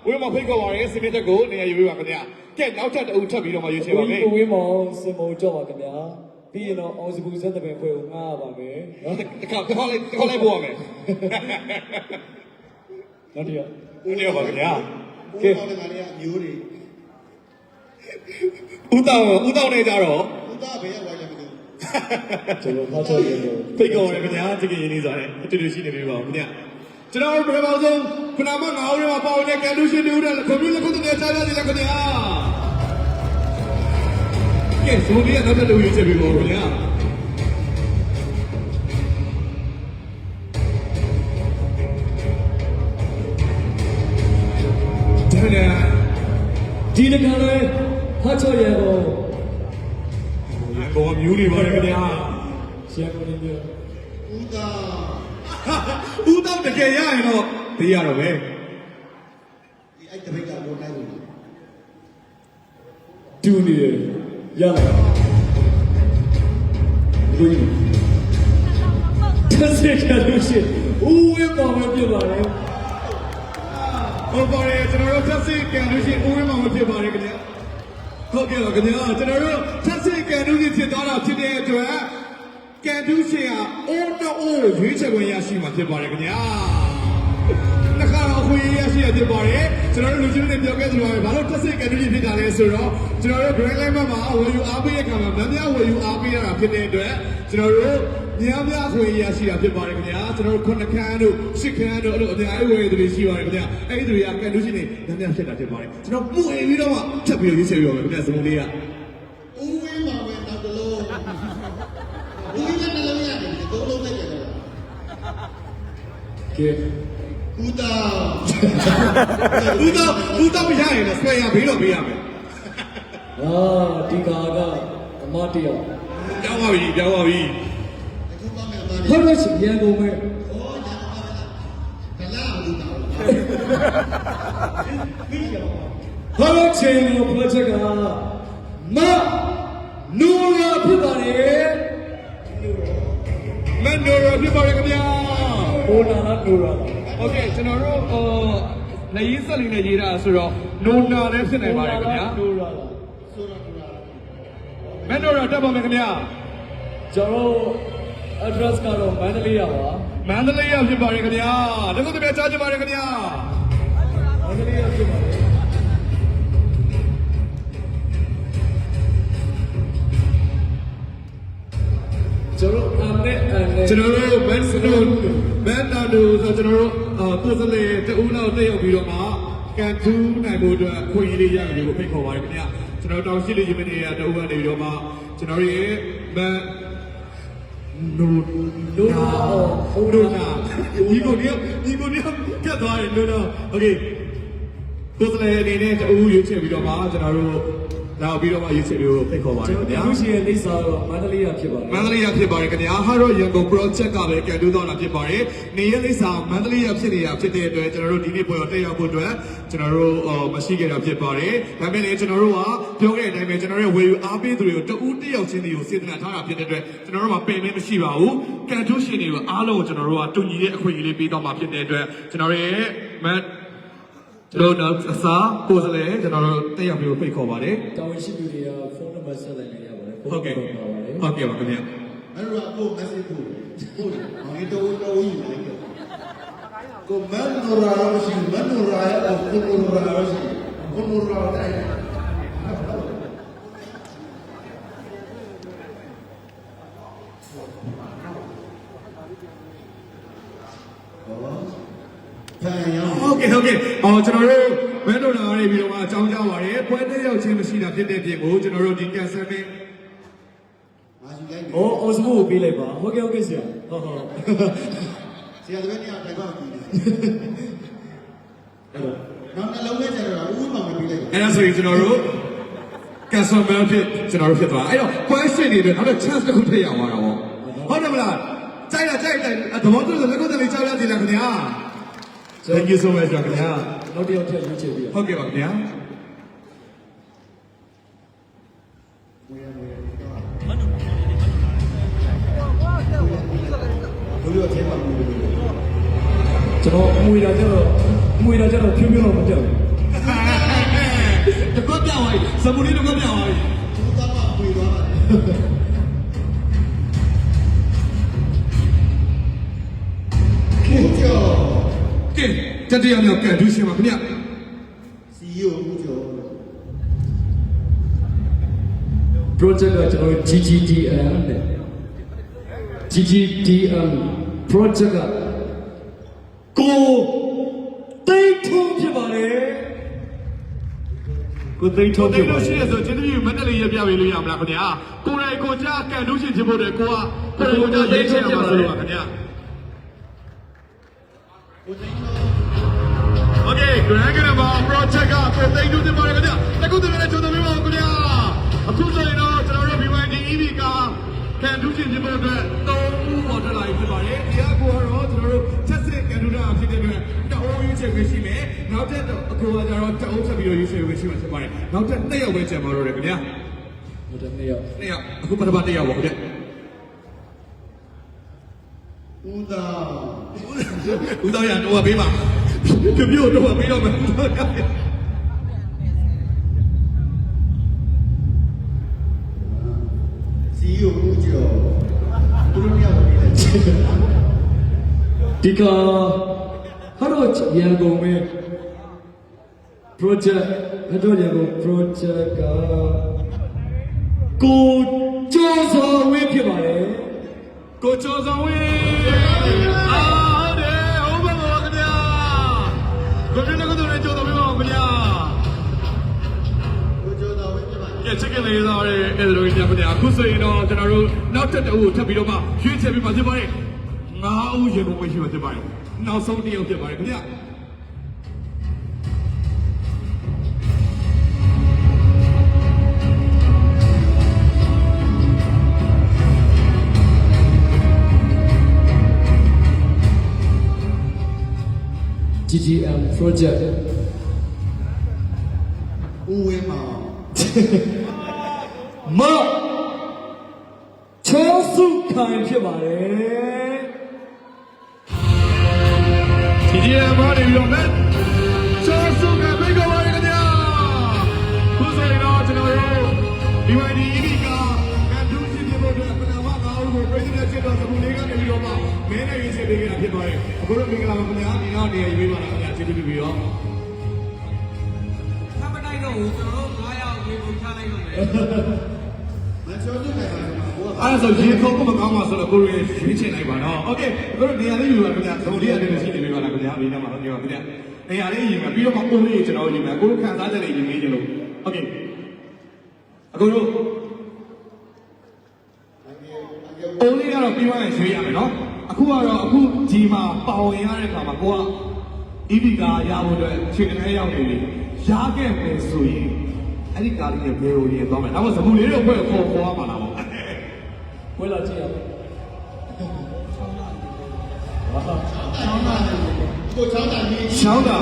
ဦးဝင်းမောင်ဖိတ်ခေါ်ပါရစီမင်းတက်ကိုနေရာယူပေးပါခင်ဗျာကဲနောက်ထပ်တအုပ်ထပ်ပြီးတော့မှရွေးချယ်ပါမယ်ဦးဝင်းမောင်စင်မောကြောက်ပါခင်ဗျာပြီးရင်တော့အောင်စပူဆက်တဲ့ပင်ဖွဲ့ကိုငှားရပါမယ်နော်တစ်ခါလိုက်ပို့ရမယ်နောက်တစ်ယောက်ဦးနေပါခင်ဗျာကဲဘာလဲငါလည်းအမျိုးတွေဦးတောင်းနေကြတော့ဦးသားဘယ်ရောက်လဲမသိဘူးကျွန်တော်ဖောက်ထုတ်ရင်တော့ဖိတ်ခေါ်ရခင်ဗျာတကယ်ရင်းနေစားတယ်အတူတူရှိနေပြီပါခင်ဗျာကျွန်တော်တို့ပထမဆုံးခုနက9ဦးထဲမှာပါဝင်တဲ့ကန်လူရှင်တွေဦးတဲ့ကွန်ပျူတာကုသတဲ့ချားရတယ်ခင်ဗျာကဲဆိုဒီကနောက်တစ်လူရွေးချယ်ပြီးပါခင်ဗျာဒီတခါလဲဟာချော်ရတော့ဘောမျိုးတွေပါတယ်ခင်ဗျာရှယ်ကိုနေပြောဦးသားဦးတောင်းတကယ်ရရင်တော့သိရတော့ပဲဒီအဲ့တပိတ်ကဘောတိုင်းလို့ တူနေရရလိုက်ဘူးတက်စက်ကြလို့ရှိဦးဝင်းပေါ်မှာပြပါလေဟုတ်ပါတယ်ကျွန်တော်တို့တက်စစ်ကန်လို့ရှိရင်ဦးဝင်းမောင်ဖြစ်ပါတယ်ခင်ဗျာဟုတ်ကဲ့ပါခင်ဗျာကျွန်တော်တို့တက်စစ်ကန်လို့ရှိဖြစ်သွားတာဖြစ်တဲ့အတွက်ကန်တူးရှင်ဟာအိုးတော့အိုးရွေးချယ်ခွင့်ရရှိမှာဖြစ်ပါတယ်ခင်ဗျာနှစ်ခါတော့ခွင့်ရရှိရဖြစ်ပါတယ်ကျွန်တော်တို့လူချင်းတွေပြောခဲ့သလိုပဲဘာလို့တက်စစ်ကန်တူးရှင်ဖြစ်တာလဲဆိုတော့ကျွန်တော်တို့ Grand Line မှာဝယ်ယူအားပေးတဲ့ခါမှာများဝယ်ယူအားပေးရတာဖြစ်တဲ့အတွက်ကျွန်တော်တို့များခွင့်ရရှိတာဖြစ်ပါတယ်ခင်ဗျာကျွန်တော်တို့9ခန်းတို့10ခန်းတို့အဲ့လိုအများကြီးဝယ်ယူတွေရှိပါတယ်ခင်ဗျာအဲ့ဒီတွေကကန်တူးရှင်တွေများဖြစ်တာဖြစ်ပါတယ်ကျွန်တော်မှုအိမ်ပြီးတော့မှထပ်ပြီးရွေးချယ်ပြီးတော့ခင်ဗျာစမုံလေးကဦးဝင်းမောင်ပဲနောက်တစ်လုံးဦးဝင်းကတစ်လုံးရတယ်ဒီသုံးလုံးလိုက်ရတယ်ကဲဦးသား ဦးသားမရရင်လည်းဆွဲရဘေးတော့ပေးရမယ်ဒီကာကအမတယောက်ပြောင်းပါပြီအခုပါမယ်အမဟုတ်လို့ရှိရင်ကုန်မယ်ဘလာဦးသားဟုတ်လို့ချင်လို့ project ကမနိုရာဖြစ်ပါလေမနိုရာဖြစ်ပါလေခင်ဗျာဟိုနာလားနိုရာโอเคကျွန်တော်တို့နေရေးဆက်လေးနဲ့ရေးတာဆိုတော့နိုနာလည်းဖြစ်နိုင်ပါတယ်ခင်ဗျာနိုရာလားမနိုရာတက်ပါမယ်ခင်ဗျာကျွန်တော် address ကတော့မန္တလေးရပါမန္တလေးရဖြစ်ပါတယ်ခင်ဗျာတကုတ်တပြကြားချင်ပါတယ်ခင်ဗျာမန္တလေးရဖြစ်ပါတယ် ကျွန်တော်တို့မန်စနိုမန်တာတို့ဆိုကျွန်တော်တို့ကိုယ်စလေတူလောက်တက်ရောက်ပြီးတော့မှကန်တူးနိုင်ဖို့အတွက်ခွင့်ရလေးရပြီကိုဖိတ်ခေါ်ပါတယ်ခင်ဗျာကျွန်တော်တောင်ရှိလေးရင်မနေရတူကနေပြီးတော့မှကျွန်တော်ရဲ့မန်နိုနာဒီကိုကတ်သွားတယ်လို့တော့โอเคကိုယ်စလေအနေနဲ့တူရွေးချယ်ပြီးတော့မှကျွန်တော်တို့နောက်ပြီးတော့မှရွေးချယ်ပြီးဖိတ်ခေါ်ပါတယ်ခင်ဗျာ လူရှိရဲ့လိပ်စာတော့မန္တလေးရဖြစ်ပါတယ် မန္တလေးရဖြစ်ပါတယ်ခင်ဗျာဟာတော့ရန်ကုန် project ကပဲကန်တူးတော့တာဖြစ်ပါတယ်နေရလိပ်စာမန္တလေးရဖြစ်နေတာဖြစ်တဲ့အတွက်ကျွန်တော်တို့ဒီနေ့ပွဲတော်တက်ရောက်ဖို့အတွက်ကျွန်တော်တို့မရှိခဲ့တာဖြစ်ပါတယ်ဒါပေမဲ့လည်းကျွန်တော်တို့ကပြောခဲ့တဲ့အတိုင်းပဲကျွန်တော်တို့ဝေယူအားပေးသူတွေကိုတဦးတစ်ယောက်ချင်းတွေကိုစေတနာထားတာဖြစ်တဲ့အတွက်ကျွန်တော်တို့မှာပင်မမရှိပါဘူးကန်တူးရှင်တွေကိုအားလုံးကိုကျွန်တော်တို့ကတူညီတဲ့အခွင့်အရေးလေးပေးတော့မှာဖြစ်တဲ့အတွက်ကျွန်တော်ရဲ့ကျွန်တော်တို့အစားကိုယ်စလဲကျွန်တော်တို့တက်ရောက်ပြီးဖိတ်ခေါ်ပါတယ် တာဝန်ရှိသူတွေကဖုန်းနံပါတ်ဆက်လိုက်ရပါတယ် ဟုတ်ကဲ့ဟုတ်ကဲ့ပါခင်ဗျာ အဲ့တော့ကို message ပို့ဟုတ်တယ်။ဘာလို့တော့ယူလိုက်လဲ။ကိုမန်နိုရာရောရှိမန်နိုရာရောကိုနိုရာရောရှိကိုနိုရာတိုင်းဟုတ်ကဲ့ကျွန်တော်တို့မန်ဒိုလာကနေပြီးတော့အကြောင်းကြားပါတယ်ပွဲတဲ့ရောက်ချင်းမရှိတာဖြစ်တဲ့ပြင်ကိုကျွန်တော်တို့ဒီကန်ဆယ်မင်း မာယူလိုက် အော်အော်စမိုးကိုပေးလိုက်ပါဟုတ်ကဲ့ဆရာဟုတ်ဆရာတပည့်နေရာတိုင်ပါကြည့်တယ်နောက်နှလုံးနဲ့ကျတော့ဥပမာမပေးလိုက် အဲ့ဒါဆိုရင်ကျွန်တော်တို့ကန်ဆယ်မင်းဖြစ်ကျွန်တော်တို့ဖြစ်သွားအဲ့တော့ question တွေနောက်တော့ chance တစ်ခုထည့်ရအောင်တော့ဟုတ်တယ်မလားကြိုက်တယ်သဘောတူလက်ကိုတလေးကြောက်ရစီလားခင်ဗျာ Thank you so much ခင်ဗျာ နောက်တစ်ယောက်ထည့်ရွေးချယ်ပြီး ဟုတ်ကဲ့ပါခင်ဗျာ ဘယ်လိုထဲမှာမလို့ ကျွန်တော်အမွေတာကျတော့ဖြူးတော့မပြောက်ဘူး တကွက်ပြောင်းသွားပြီစမူလေးတကွက်ပြောင်းသွားပြီ သူသားကပွေသွားတာခေကျော် ကဲတတိယမြောက်ကန်ဒူးရှင်ပါခင်ဗျာ CEO ဦးကျော် project ကကျွန်တော် GGDM နဲ့ GGDM project ကကိုတိတ်ထုံးဖြစ်ပါတယ်ကိုတိတ်ထုံးဖြစ်ပါတ ရှိ ယ် ရဆိုချင်းတူမန္တလေးရပြပေးလို့ရမလားခင်ဗျာကိုယ်တိုင်ကိုကြားကန်ဒူးရှင်ဖြစ်ဖို့တဲ့ကိုကကိုယ်တိုင်ကိုကြားရေးချင်ရမှာဆိုလို့ပါခင်ဗျာ Okay, Grand Number Project ကကိုသိန်းတူတင်ပါတယ်ခင်ဗျာတကုတ်တင်လည်းကြိုးသွင်းပါဦးခင်ဗျာအခုဆိုရင်တော့ကျွန်တော်တို့ BYD EV ကကန်ဒူးရှင်ဖြစ်ဖို့အတွက်3ဦးပေါ်ထွက်လာပြီဖြစ်ပါတယ်ဒီအကူကတော့ကျွန်တော်တို့ချက်စစ်ကန်ဒူးတာဖြစ်တဲ့အတွက်တအိုးရွေးချယ်ခွင့်ရှိမယ်နောက်ထပ်အကူကကျတော့တအိုးဆက်ပြီးတော့ရွေးချယ်ခွင့်ရှိမှာဖြစ်ပါတယ်နောက်ထပ်2ယောက်ပဲကျန်ပါတော့တယ်ခင်ဗျာ ဟုတ်တယ်နှစ်ယောက် 2ယောက်အခုပထမ1ယောက်ပါခင်ဗျာ ဦးသား ဦးတော်ရတော့ပေးပါပြပြတော့ပေးတော့မယ် CEO ဦးကျော်သူတို့မြောက်နေတယ် ဒီကဟာတော့ရန်ကုန်ပဲ project ဟာတော့ရန်ကုန် project ကကိုကျော်စောဝင်းဖြစ်ပါတယ် ကိုကျော်ဆောင်ဝင်းအာဟုတ်တယ်ဟုတ်ပါပါခင်ဗျာကိုပြင်းတဲ့ကတော့ကျော်ဆောင်ဝင်းပါခင်ဗျာ ဦးကျော်တော်ဝင်းပြပါ ကဲချစ်ကလေးသားရဲ့အဲ့လိုညပြန်အခုဆိုရင်တော့ကျွန်တော်တို့နောက်တစ်အုပ်ထပ်ပြီးတော့မှရွေးချယ်ပြီးမှဖြစ်ပါတယ်9ဦးရေကုန်ပဲရှိမှဖြစ်ပါတယ်နောက်ဆုံးတစ်ယောက်ဖြစ်ပါတယ်ခင်ဗျာ GGM project ဦးဝင်းမောင် မချောစုခိုင်ဖြစ်ပါတယ် ဒီမှာနေပြီးတော့မဲ့ချောစုကပြေကြပါရခင်ဗျာခုဆိုရင်တော့ကျွန်တော်တို့ BYD EV ကကန်ဒူးစီပြဖို့အတွက်ပထမ9ဦးကိုပြည်နေတဲ့ချက်တော်စမှုလေးကနေပြီးတော့မှမင်းနဲ့ရေးချပေးခဲ့တာဖြစ်ပါတယ်အခုတော့မင်္ဂလာပါခင်ဗျာဒီနောက်နေရာရွေးပါလားခင်ဗျာကျေးဇူးပြုပြီးတော့ ထပ်မနိုင်တော့ဘူးကျွန်တော်တို့9ယောက်ဝေပုံချလိုက်တော့မယ် အဲ့ဒါဆိုရေခုံးမကောင်းပါဆိုတော့ကိုရီရွေးချယ်လိုက်ပါတော့โอเคကိုရီနေရာလေးယူပါခင်ဗျာဇုံလေးရတယ်ရှိနေပြီပါလားခင်ဗျာအမေနဲ့မှာတော့ပြောပါခင်ဗျာနေရာလေးယူမှာပြီးတော့မှပုံလေးကျွန်တော်ယူမှာကိုရီခံစားချက်လေးယူနေကြလို့โอเคအခုတို့ပုံလေးကတော့ပြီးသွားရင်ရွေးရမယ်နော်အခုကတော့အခုဒီမှာပါဝင်ရတဲ့အခါမှာကိုက EV ကားရဖို့အတွက်ခြေထဲရောက်နေပြီရခဲ့မယ်ဆိုရင်အဲ့ဒီကားလေးနဲ့ဘယ်လိုရင်သွားမယ်နောက်မှစပူလေးတွေဖွဲ့ခေါ်ရမှာလားပေါ့ဝဲလာကြည့်ရအောင်ချောင်းတာ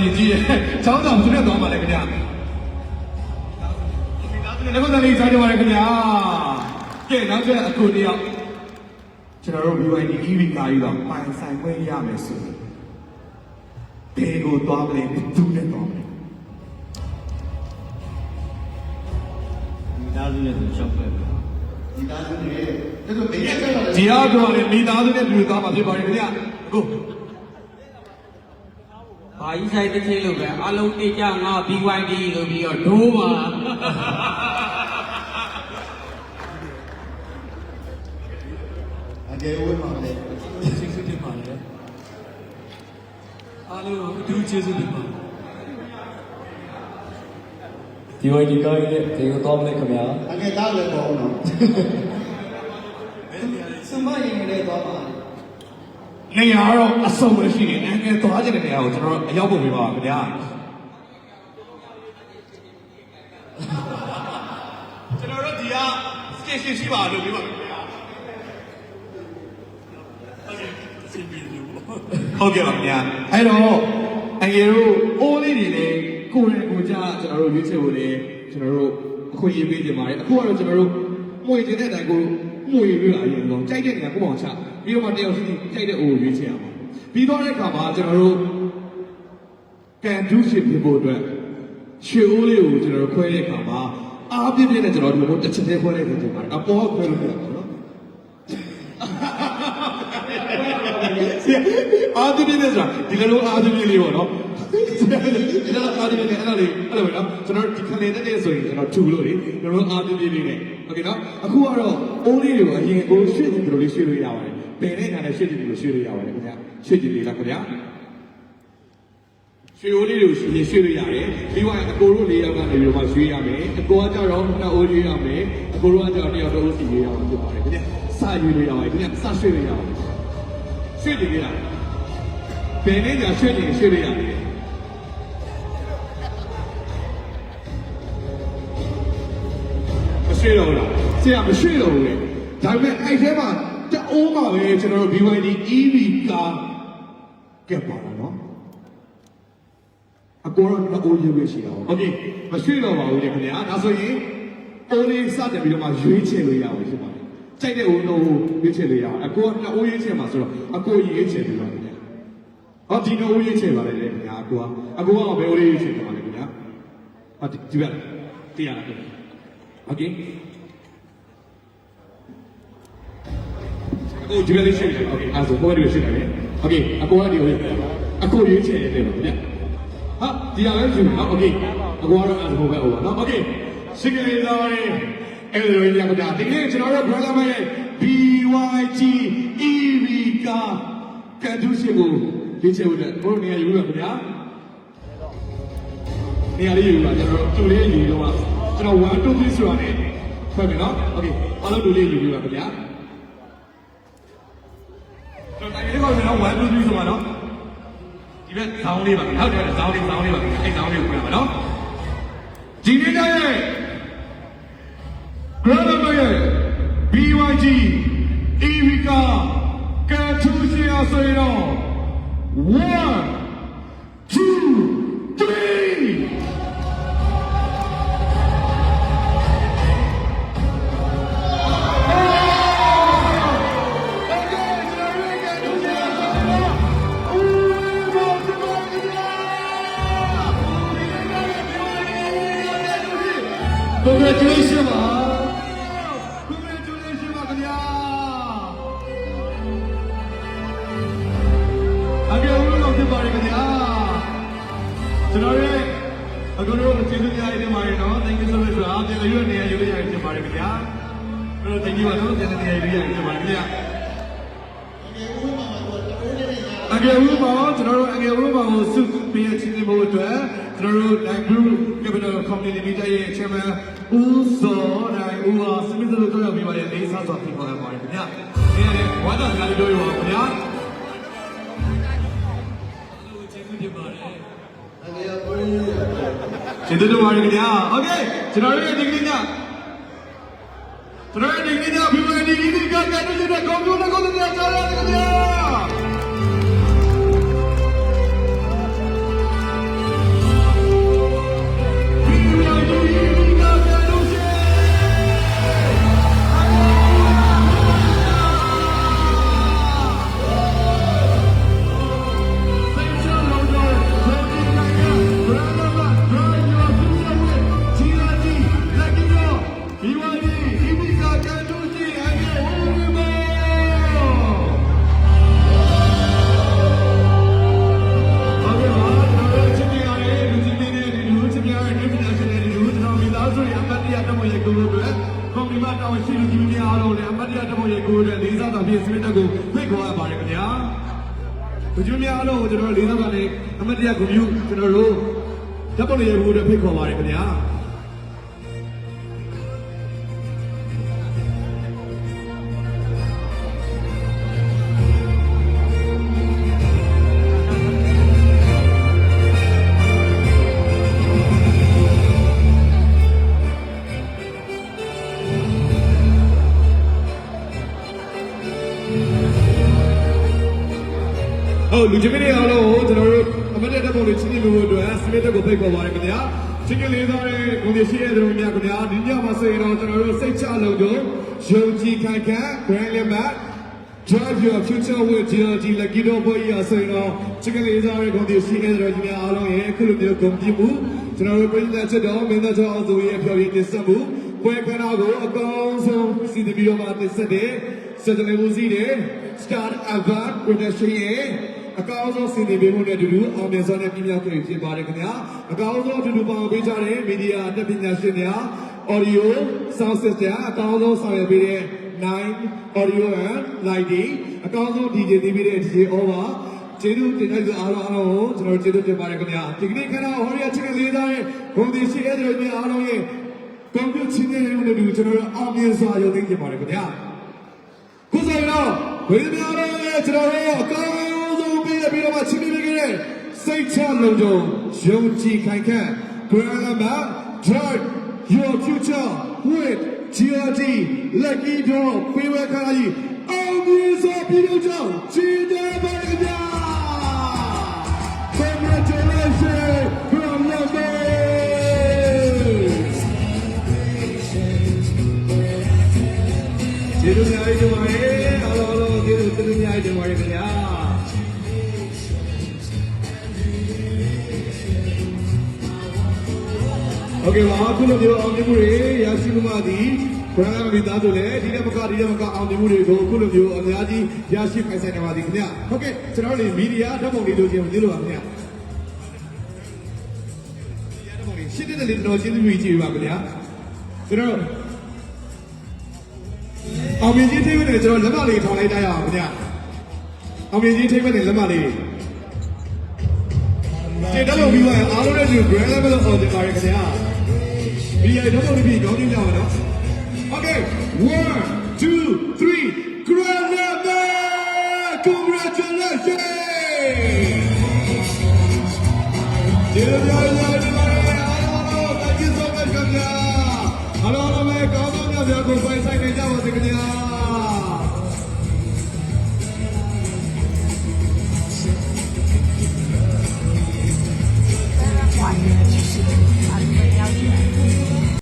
ကြီးရဲ့ချောင်းတာဘယ်နဲ့သွားမှာလဲခင်ဗျာဒီကတော့လည်းစားကြပါရခင်ဗျာကဲနောက်ကျအခုတယောက်ကျွန်တော်တို့ BYD EV ကားကြီးတော့ပိုင်ဆိုင်ခွင့်ရမယ်ဆိုရင်ဘယ်ကိုသွားမလဲဘယ်သူနဲ့သွားမလဲမိသားစုနဲ့ရှောက်ပဲဒီသားစုနဲ့ဒါဆိုဒီရက်ကျတော့ ဒီအားတော့လေမိသားစုနဲ့တွေ့သွားမှာဖြစ်ပါတယ်ခင်ဗျာအခုဘာကြီးဆိုင်တစ်ချိန်လို့ပဲအလုံးတိကျငါ BYD လို့ပြီးတော့ဒိုးပါအကျေဝဲမှာလေ စိတ်ဖြစ်ပါလေအားလုံးအထူးကျေးဇူးတင်ပါတယ်ဒီဝိုင်းဒီကိုင်းရဲ့ဒီကိုတော့မလဲခင်ဗျာအငယ်သားလည်းပေါ့နော်စမရင်လည်းတော့ပါနေရာတော့အစုံပဲရှိနေတယ်အငယ်သွားခြင်းတဲ့နေရာကိုကျွန်တော်အရောက်ဖို့ပြပါခင်ဗျာကျွန်တော်တို့ဒီက station ရှိပါလို့ပြပါခင်ဗျာဟုတ်ကဲ့ပါခင်ဗျာအဲ့တော့အငယ်တို့အိုးလေးတွေလည်းကိုယ်ရကိုကြကျွန်တော်တို့ရွေးချယ်ဖို့လည်းကျွန်တော်တို့အခွင့်အရေးပေးကြပါတယ်အခုကတော့ကျွန်တော်တို့မှုရတဲ့အတိုင်းကိုမှုရပြရရင်တော့ကြိုက်တဲ့နေရာကိုပေါ့ချပြီးတော့မှတယောက်စီကြိုက်တဲ့အိုးကိုရွေးချယ်ရမှာပြီးတော့တဲ့အခါမှာကျွန်တော်တို့ကန်ဒူးရှိပြဖို့အတွက်ရွှေအိုးလေးကိုကျွန်တော်တို့ခွဲတဲ့အခါမှာအားပြည့်ပြည့်နဲ့ကျွန်တော်တို့တစ်ချက်တည်းခွဲလိုက်တယ်ဆိုပါတယ်အပေါ်ခွဲလို့ရတယ်နော်အားပြည့်ပြည့်နဲ့ဆိုတာဒီလိုအားပြည့်ပြည့်လေးပေါ့နော်ဒီလိုအားပြည့်ပြည့်နဲ့အဲ့လိုလေအဲ့လိုပဲနော်ကျွန်တော်ဒီခလေးတဲ့ဆိုရင်ကျွန်တော်ထူလို့လေကျွန်တော်အားပြည့်ပြည့်လေးနဲ့โอเคနော်အခုကတော့အိုးလေးတွေကိုအရင်ကိုရွှေ့ကြည့်လို့လေးရွှေ့လို့ရပါတယ်ပင်တဲ့ညာနဲ့ရွှေ့ကြည့်လို့ရွှေ့လို့ရပါတယ်ခင်ဗျာရွှေ့ကြည့်လေးလားခင်ဗျာရွှေအိုးလေးတွေကိုရွှေ့လို့ရတယ်ပြီးတော့အကိုတို့၄ယောက်ကနေပြီးတော့မှရွှေ့ရမယ်အကိုကကြတော့နှစ်အိုးရွှေ့ရမယ်အကိုတို့ကကြတော့တစ်ယောက်တစ်အိုးစီရွှေ့ရအောင်ဖြစ်ပါတယ်ခင်ဗျာစရွှေ့လို့ရပါတယ်ခင်ဗျာစရွှေ့လို့ရအောင်ရွှေ့ကြည့်ရပင်တဲ့ညာရွှေ့ရင်ရွှေ့လို့ရတယ်မရှိတော့လားဆရာမရှိတော့ဘူးလေဒါပေမဲ့အဲ့ထဲမှာတအိုးမှာပဲကျွန်တော်တို့ BYD EV ကားကပ်ပါတော့နော်အကောတော့အိုးရွေးပဲရှိတာ။โอเคမရှိတော့ပါဘူးလေခင်ဗျာ။ဒါဆိုရင်အိုးလေးစတင်ပြီးတော့မှရွေးချယ်လို့ရအောင်ဖြစ်ပါတယ်။ကြိုက်တဲ့အိုးတော့ရွေးချယ်လို့ရအောင်အကောကအိုးရွေးချယ်မှာဆိုတော့အကောရွေးချယ်ပြီးပါခင်ဗျာ။ဟောဒီအိုးရွေးချယ်ပါလေခင်ဗျာအကောကဘယ်အိုးလေးရွေးချယ်ပါလဲခင်ဗျာ။ဟောဒီဘက်တရားလားခင်ဗျာ။ Okay အခုဒီဘက်လေးရှိတယ်။ Okay အဲ့ဒါဆိုဘောလေးရှိတယ်လေ။ Okay အကောကဒီအိုးအကောရွေးချယ်တယ်ပါခင်ဗျာ။ဟာဒီလာလည်းယူနော်โอเคအကွာတော့အဲ့ဒါကိုပဲဟိုပါနော်โอเคစိတ်ကလေးသားရဲအဲ့လိုရရတာဒီနေ့ကျွန်တော်တို့ brother မရဲ့ BYD EV ကားကန်ဒူးရှိကိုလေးချေဦးတဲ့ဘိုးနေရာယူရခင်ဗျာနေရာလေးယူပါကျွန်တော်တူလေးယူတော့ကျွန်တော်1 2 3ဆိုတာနဲ့ဖွဲ့မယ်နော်โอเคအားလုံးတူလေးယူပါခင်ဗျာကျွန်တော်တိုင်းလေးကကျွန်တော်1 2 3ဆိုပါနော်ဒီဘက်ဇောင်းလေးပါဟုတ်တယ်ဇောင်းလေးပါအဲ့ဇောင်းလေးကိုပြန်ပါနော်ဒီနေ့ကျရဲ့ Grand ရဲ့ BYD EV ကားကထူးစီအောင်ဆိုရင်တော့1 2 3Congratulations ပါ Congratulations ပါခင်ဗျာအကြိုးလုံးဖြစ်ပါရခင်ဗျာကျွန်တော်ရဲ့အကူတို့ကျေးဇူးများ များကြီးတင်ပါတယ်နော် thank you so much ပါပြန်လို့နေရာယူလို့ရတင်ပါတယ်ခင်ဗျာအဲ့တော့ thank you ပါနော်ပြန်နေရာယူလို့ရတင်ပါတယ်ခင်ဗျာအငယ်ဦးပါကျွန်တော်တို့အငယ်ဦးပါကိုစုပြည့်ချင်းဖို့အတွက်ကျွန်တော်တို့ Live Group Capital Company Limited ရဲ့ Chairman ဦးစောနိုင်ဦးဟာစမစ်တို့ကြောက်ပြပါတယ်လေးစားစွာဖိတ်ခေါ်ရပါတယ်ခင်ဗျာဒီနေ့ဝါဒစကားလေးပြောရပါခင်ဗျာကျေးဇူးတင်ပါတယ်ခင်ဗျာโอเคကျွန်တော်တို့ရဲ့ဒီကနေ့ညပြီးဝင်ဒီကကတဲ့တဲ့ကွန်ပျူတာကိုလည်းကြားရတယ်ခင်ဗျာကျွန်တော်များလို့ကျွန်တော်လေးသောက်ကလည်းအမတ်တရားဂုဏ်ပြုကျွန်တော်တို့ဓာတ်ပုံတွေရိုက်ဖို့အတွက်ဖိတ်ခေါ်ပါတယ်ခင်ဗျာလူကြီးမင်းအားလုံးကျွန်တော်တို့အမတ်တက်ပုံတွေချင်းချင်းလို့အတွက်စမစ်တက်ကိုဖိတ်ခေါ်ပါတယ်ခင်ဗျာချင်းချင်းလေးသားတဲ့ကိုကြီးရှိတဲ့သူတို့များခင်ဗျာဒီညမှာဆိုရင်တော့ကျွန်တော်တို့စိတ်ချလုံခြုံယုံကြည်ခံခံ Grand Limit Drive your future with GLG Lucky Dog ပေါ်ရဆိုရင်တော့ချင်းချင်းလေးသားတဲ့ကိုကြီးရှိတဲ့သူတို့များအားလုံးရဲ့အခုလိုမျိုးဂုဏ်ပြုမှုကျွန်တော်တို့ပြည်သက်ချက်တော်မင်းသားကျောင်းအောင်သူရဲ့ဖြော်ပြတင်ဆက်မှုပွဲခန်းတော်ကိုအကောင်းဆုံးစီစဉ်ပြီးတော့မှတင်ဆက်တဲ့စက်တလမှုစီးတဲ့ Star Award Production ရဲ့အကောင်းဆုံးစီစဉ်ပေးမှုနဲ့အတူတူအောင်မြင်စွာနဲ့ပြည့်မြောက်ခဲ့ဖြစ်ပါတယ်ခင်ဗျာအကောင်းဆုံးအတူတူပါဝင်ပေးကြတဲ့မီဒီယာအတတ်ပညာရှင်များ Audio Sound System အကောင်းဆုံးဆောင်ရွက်ပေးတဲ့ Nine Audio and Lighting အကောင်းဆုံး DJ တီးပေးတဲ့ DJ Over ကျေးဇူးတင်တဲ့အားလုံးကိုကျွန်တော်ကျေးဇူးတင်ပါတယ်ခင်ဗျာဒီကနေ့ခဏဟောရချစ်လေးသားရဲ့ဂုဏ်ရှိတဲ့သူတွေအားလုံးရဲ့ကွန်ပျူတာချင်းတွေနဲ့အတူကျွန်တော်တို့အောင်မြင်စွာရုံသိမ်းကြပါတယ်ခင်ဗျာခုဆိုတော့ဝိညာဉ်တော်ရဲ့ကျွန်တော်တို့အကောင်းပြီးတော့မှချင်းပြီးခဲ့တဲ့စိတ်ချလုံခြုံယုံကြည်ခိုင်ခန့် Grand Limit Drive your future with GLG Lucky Dog ပေးဝဲခါကြီးအောင်မြင်စွာပြည်သူကြောင့်ချီးတဲ့ပါကြဗျာ Congratulations from London ကျေးဇူးများကြီးတင်ပါတယ်အားလုံးကျေးဇူးများကြီးတင်ပါတယ်ခင်ဗျာโอเคပါခုလိုမျိုးအောင်မြင်မှုတွေရရှိမှုမှသည်ဘရန်မီသားတို့လည်းဒီနေ့မကအောင်မြင်မှုတွေကိုခုလိုမျိုးအများကြီးရရှိခိုင်ဆိုင်နေပါသည်ခင်ဗျဟုတ်ကဲ့ကျွန်တော်တို့မီဒီယာဓာတ်ပုံတွေလိုချင်လို့ပါခင်ဗျဓာတ်ပုံတွေရှင်းတဲ့လေးတော်ချင်းသူကြီးကြည့်ပါခင်ဗျကျွန်တော်အောင်မြင်ကြီးထိပ်နဲ့ကျွန်တော်လက်မလေးထောင်လိုက်ကြရအောင်ခင်ဗျအောင်မြင်ကြီးထိပ်နဲ့လက်မလေးကျေတော့ပြီးသွားရင်အားလုံးရဲ့ Grand Level အောင်တင်ပါရခင်ဗျာဒီရတော့ဘယ်ပြီးကြောင်းကြည့်ကြပါနော် Okay 1 2 3 Grand Level Congratulations ကျေးဇူးများကြီးပါအားလုံး Thank you so much ခင်ဗျာအားလုံးပဲကောင်းကောင်းများများကိုပိုင်ဆိုင်နေကြပါစေခင်ဗျာ